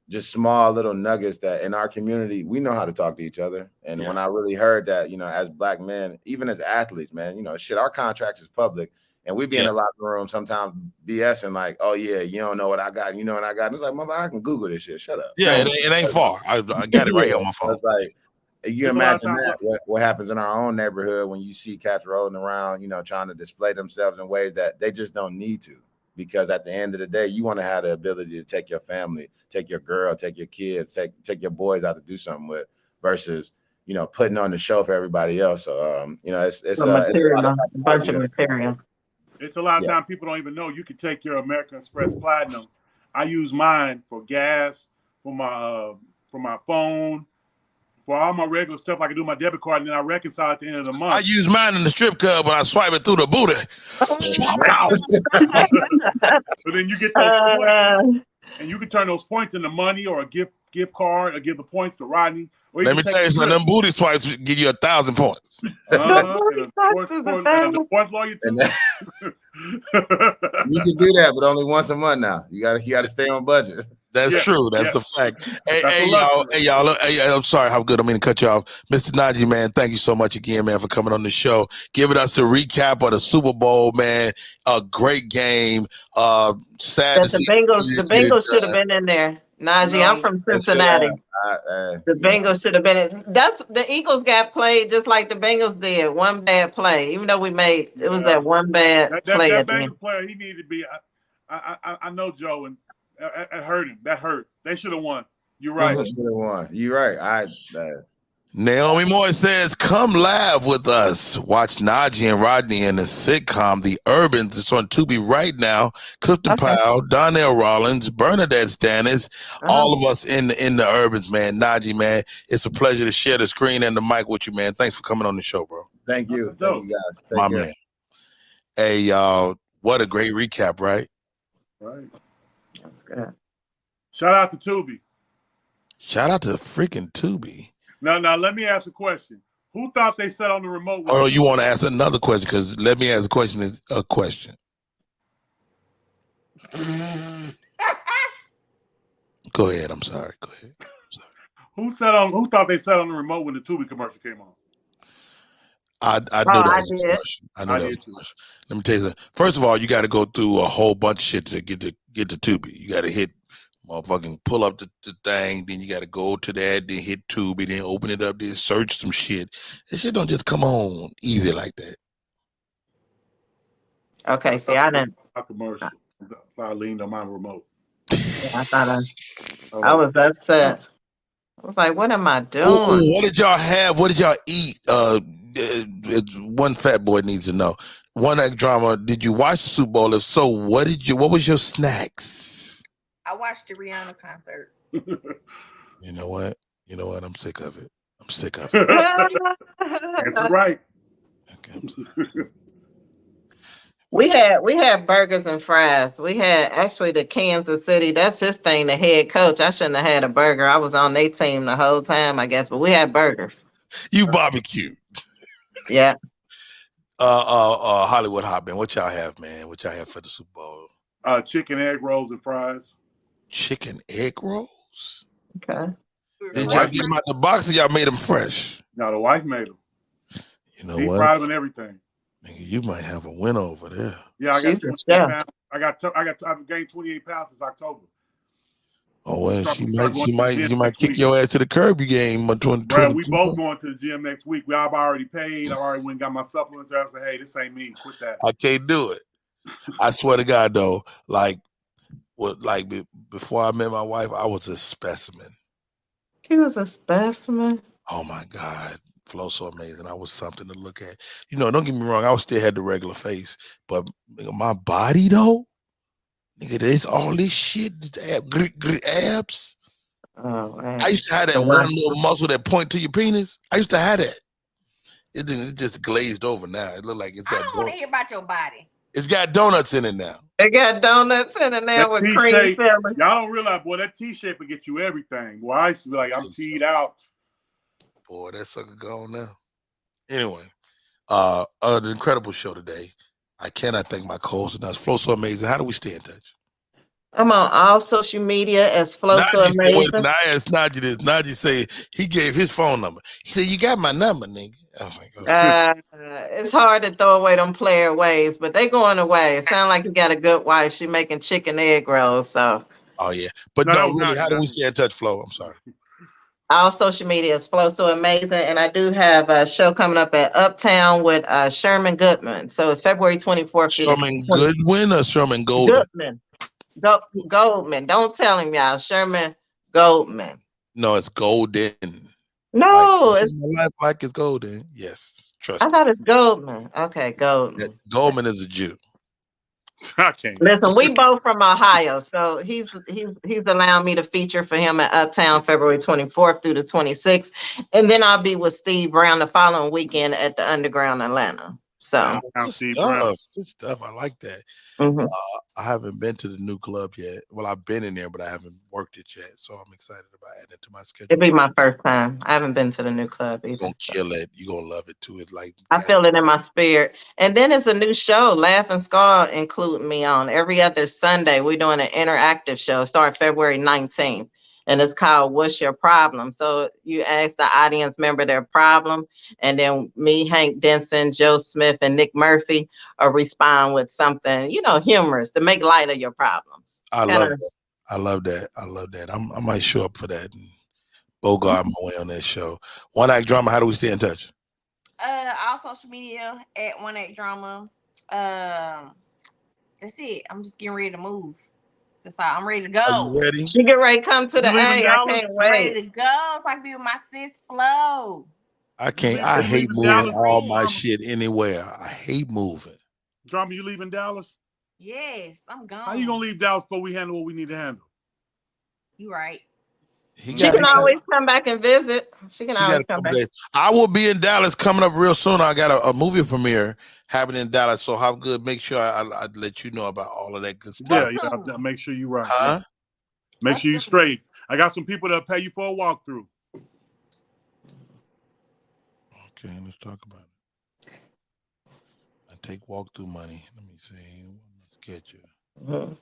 just small little nuggets that in our community, we know how to talk to each other. And when I really heard that, as Black men, even as athletes, man, our contracts is public. And we be in the locker room sometimes BSing like, oh, yeah, you don't know what I got. You know what I got. And it's like, mother, I can Google this shit. Shut up. Yeah, it ain't far. I got it right here on my phone. It's like, you can imagine what happens in our own neighborhood when you see cats rolling around, trying to display themselves in ways that they just don't need to. Because at the end of the day, you want to have the ability to take your family, take your girl, take your kids, take your boys out to do something with versus, putting on the show for everybody else. So, it's a bunch of material. It's a lot of time people don't even know you can take your American Express Platinum. I use mine for gas, for my phone, for all my regular stuff. I can do my debit card, and then I reconcile at the end of the month. I use mine in the strip club when I swipe it through the booty. Swap out. So then you get those points, and you can turn those points into money or a gift card, or give the points to Rodney. Or let me tell you something. Them booty swipes give you 1,000 points. You can do that, but only once a month now. You gotta stay on budget. That's true. That's a fact. Hey, y'all. I'm sorry. How good. I mean to cut you off. Mr. Najee, man, thank you so much again, man, for coming on the show. Giving us the recap of the Super Bowl, man. A great game. Sad to see. The Bengals should have been in there. Najee, I'm from Cincinnati. The Bengals should have been in. The Eagles got played just like the Bengals did. One bad play. Even though it was that one bad play. That Bengals player, he needed to be. I know Joe, and it hurt him. That hurt. They should have won. You're right. They should have won. You're right. Naomi Moore says, come live with us. Watch Najee and Rodney in the sitcom The Urbans. It's on Tubi right now. Clifton Powell, Donnell Rollins, Bernadette Stannis, all of us in the Urbans, man. Najee, man, it's a pleasure to share the screen and the mic with you, man. Thanks for coming on the show, bro. Thank you. Thank you, guys. Take My care. man. Hey, y'all, what a great recap, right? Right. That's good. Shout out to Tubi. Shout out to freaking Tubi. Now, let me ask a question. Who thought they sat on the remote? Oh, you want to ask another question? Because let me ask a question. Is a question. Go ahead. I'm sorry. Go ahead. Who thought they sat on the remote when the Tubi commercial came on? I Oh, knew that I was a did. commercial. I knew I that was did a too. commercial. Let me tell you something. First of all, you got to go through a whole bunch of shit to get to Tubi. You got to hit motherfucking pull up the thing, then you got to go to that, then hit Tubi, then open it up, then search some shit. This shit don't just come on easy like that. Okay, see, I didn't. A commercial. I leaned on my remote. I thought Oh, I was upset. I was like, what am I doing? What did y'all have? What did y'all eat? One fat boy needs to know. One act drama. Did you watch the Super Bowl? If so, what was your snacks? I watched the Rihanna concert. You know what? I'm sick of it. I'm sick of it. Answer right. Okay, I'm sorry. We had burgers and fries. We had actually the Kansas City. That's his thing. The head coach. I shouldn't have had a burger. I was on their team the whole time, I guess. But we had burgers. You barbecue. Yeah. Hollywood Hotman. What y'all have, man? What y'all have for the Super Bowl? Chicken, egg rolls, and fries. Chicken egg rolls. Okay. Did y'all get them out the box or y'all made them fresh? No, the wife made them. You know Deep what? fried them and everything. Nigga, you might have a win over there. Yeah, I got She's 28 a chef. pounds. I've gained 28 pounds since October. Oh well, Start she going to the gym might next kick week. your ass to the curb. You game 20. Bro, we both going to the gym next week. I've already paid. I already went and got my supplements. I said, hey, this ain't me. Quit that. I can't do it. I swear to God, though, before I met my wife, I was a specimen. He was a specimen. Oh my God, FloSoAmazin. I was something to look at. Don't get me wrong. I still had the regular face, but nigga, my body though, nigga, there's all this shit, abs. Oh man. I used to have that one little muscle that point to your penis. I used to have that. It just glazed over now. It looked like it's I got. don't want to hear about your body. It's got donuts in it now. It got donuts in it now with cream T-shape, filling. y'all don't realize, boy, that T-shape will get you everything. Boy, I used to be like, I'm teed out. Boy, that sucker gone now. Anyway, an incredible show today. I cannot thank my co-host enough. FloSoAmazin. How do we stay in touch? I'm on all social media as Najee said, wait a FloSoAmazin. minute, I asked Najee this. Najee said he gave his phone number. He said, you got my number, nigga. I was like, It's hard to throw away them player ways, but they going away. It sound like you got a good wife. She making chicken egg rolls. So oh yeah. But No, that no, was really, Najee, how do we Najee. stay in touch, Flo? I'm sorry. all social media is FloSoAmazin, and I do have a show coming up at Uptown with Sherman Goodman. So it's February 24th. Sherman Goodwin or Sherman Golden? Goodman. Goldman. Don't tell him, y'all. Sherman Goldman. No, it's Golden. No, like, it's, my life like it's golden. Yes, trust I me. thought it's Goldman. Okay, Goldman. Goldman is a Jew. I can't. Listen, we both from Ohio, so he's allowing me to feature for him at Uptown February 24th through the 26th, and then I'll be with Steve Brown the following weekend at the Underground Atlanta. So Good stuff. I like that. mhm. I haven't been to the new club yet. Well, I've been in there, but I haven't worked it yet. So I'm excited about adding it to my schedule. It'll be my first time. I haven't been to the new club either. You're gonna kill it. You're gonna love it too. It's like I feel it in my spirit. And then it's a new show, Laugh and Skull including me on every other Sunday. We're doing an interactive show. Start February 19th. And it's called What's Your Problem? So you ask the audience member their problem, and then me, Hank Denson, Joe Smith, and Nick Murphy respond with something, humorous to make light of your problems. I love that. I love that. I might show up for that and bogart my way on that show. One Act Drama. How do we stay in touch? All social media at One Act Drama. That's it. I'm just getting ready to move. That's all. I'm ready to go. Are you ready? She get ready to come to the A. I can't wait. Ready to go. So I can be with my sis Flo. I can't. I hate moving all my shit anywhere. I hate moving. Drama, you leaving Dallas? Yes, I'm gone. How you gonna leave Dallas before we handle what we need to handle? You right. She can always come back and visit. She can always come back. I will be in Dallas coming up real soon. I got a movie premiere happening in Dallas, so how good? Make sure I let you know about all of that good stuff. Yeah. Make sure you're right. Huh? Make sure you're straight. I got some people that'll pay you for a walkthrough. Okay, let's talk about it. I take walkthrough money. Let me see. Let's get you. Mm-hmm.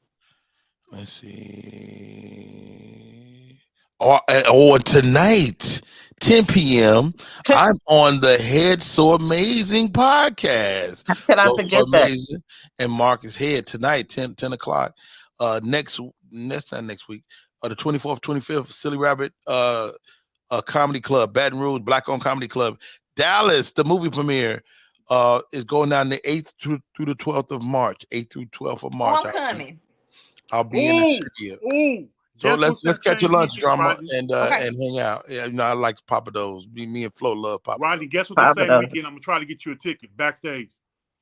Let's see. or tonight, 10 p.m., I'm on the Head So Amazing podcast. Can I forget that? Amazing and Marcus Head tonight, 10 o'clock. Not next week. The 24th, 25th, Silly Rabbit Comedy Club, Baton Rouge, Black-owned Comedy Club. Dallas, the movie premiere is going down the 8th through the 12th of March. 8th through 12th of March. I'm coming. I'll be in the studio. So let's catch your lunch, drama, and hang out. Yeah, you know, I like Papa Do's. Me and Flo love Papa. Rodney, guess what the same weekend I'm gonna try to get you a ticket backstage.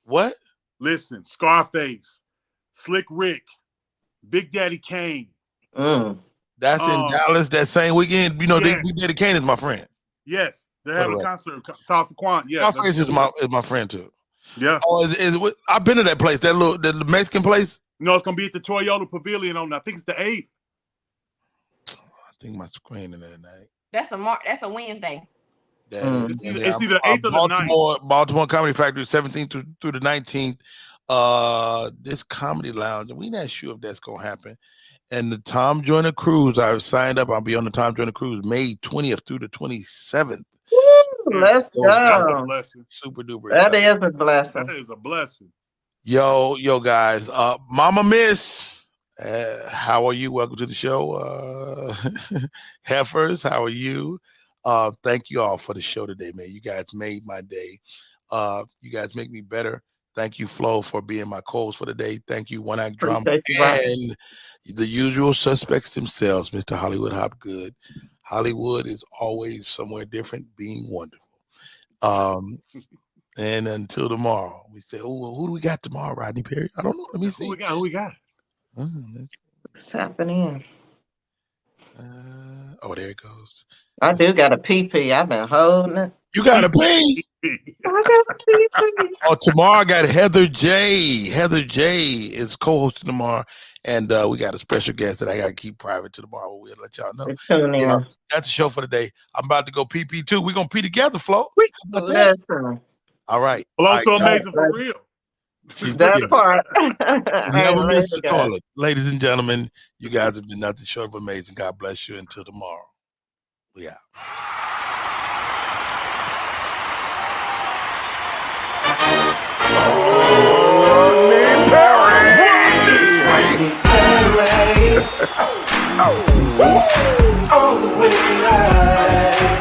What? Listen, Scarface, Slick Rick, Big Daddy Kane. That's in Dallas that same weekend. You know, Big Daddy Kane is my friend. Yes, they're having a concert. Salsa Quan. Yeah, Scarface is my friend too. Yeah. Oh, I've been to that place. The Mexican place. No, it's gonna be at the Toyota Pavilion on. I think it's the 8th. I think my screen in that night. That's a Wednesday. It's either 8th or the 9th. Baltimore Comedy Factory, 17th through the 19th. This comedy lounge, and we're not sure if that's gonna happen. And the Tom Joyner Cruise, I've signed up. I'll be on the Tom Joyner Cruise May 20th through the 27th. Let's go. That's a blessing. Super duper. That is a blessing. That is a blessing. Yo, guys. Mama Miss, how are you? Welcome to the show. Heifers, how are you? Thank you all for the show today, man. You guys made my day. You guys make me better. Thank you, Flo, for being my co-host for the day. Thank you, One Act Drama, and the usual suspects themselves, Mr. Hollywood Hopgood. Hollywood is always somewhere different, being wonderful. And until tomorrow, we say, who do we got tomorrow, Rodney Perry? I don't know. Let me see. Who we got? What's happening? There it goes. I do got a PP. I've been holding it. You got a pee? Tomorrow I got Heather J. Heather J is co-hosting tomorrow, and we got a special guest that I got to keep private to tomorrow. We'll let y'all know. That's the show for the day. I'm about to go pee too. We're gonna pee together, Flo. All right. FloSoAmazin for real. That part. Never miss a caller. Ladies and gentlemen, you guys have been nothing short of amazing. God bless you. Until tomorrow. We out.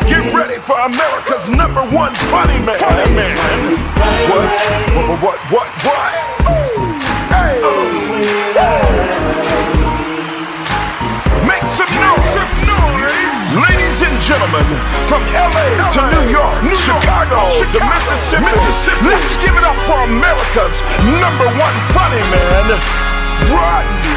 Get ready for America's #1 funny man. What? Hey. Make some noise. Ladies and gentlemen, from LA to New York, Chicago to Mississippi, let's give it up for America's #1 funny man, Rodney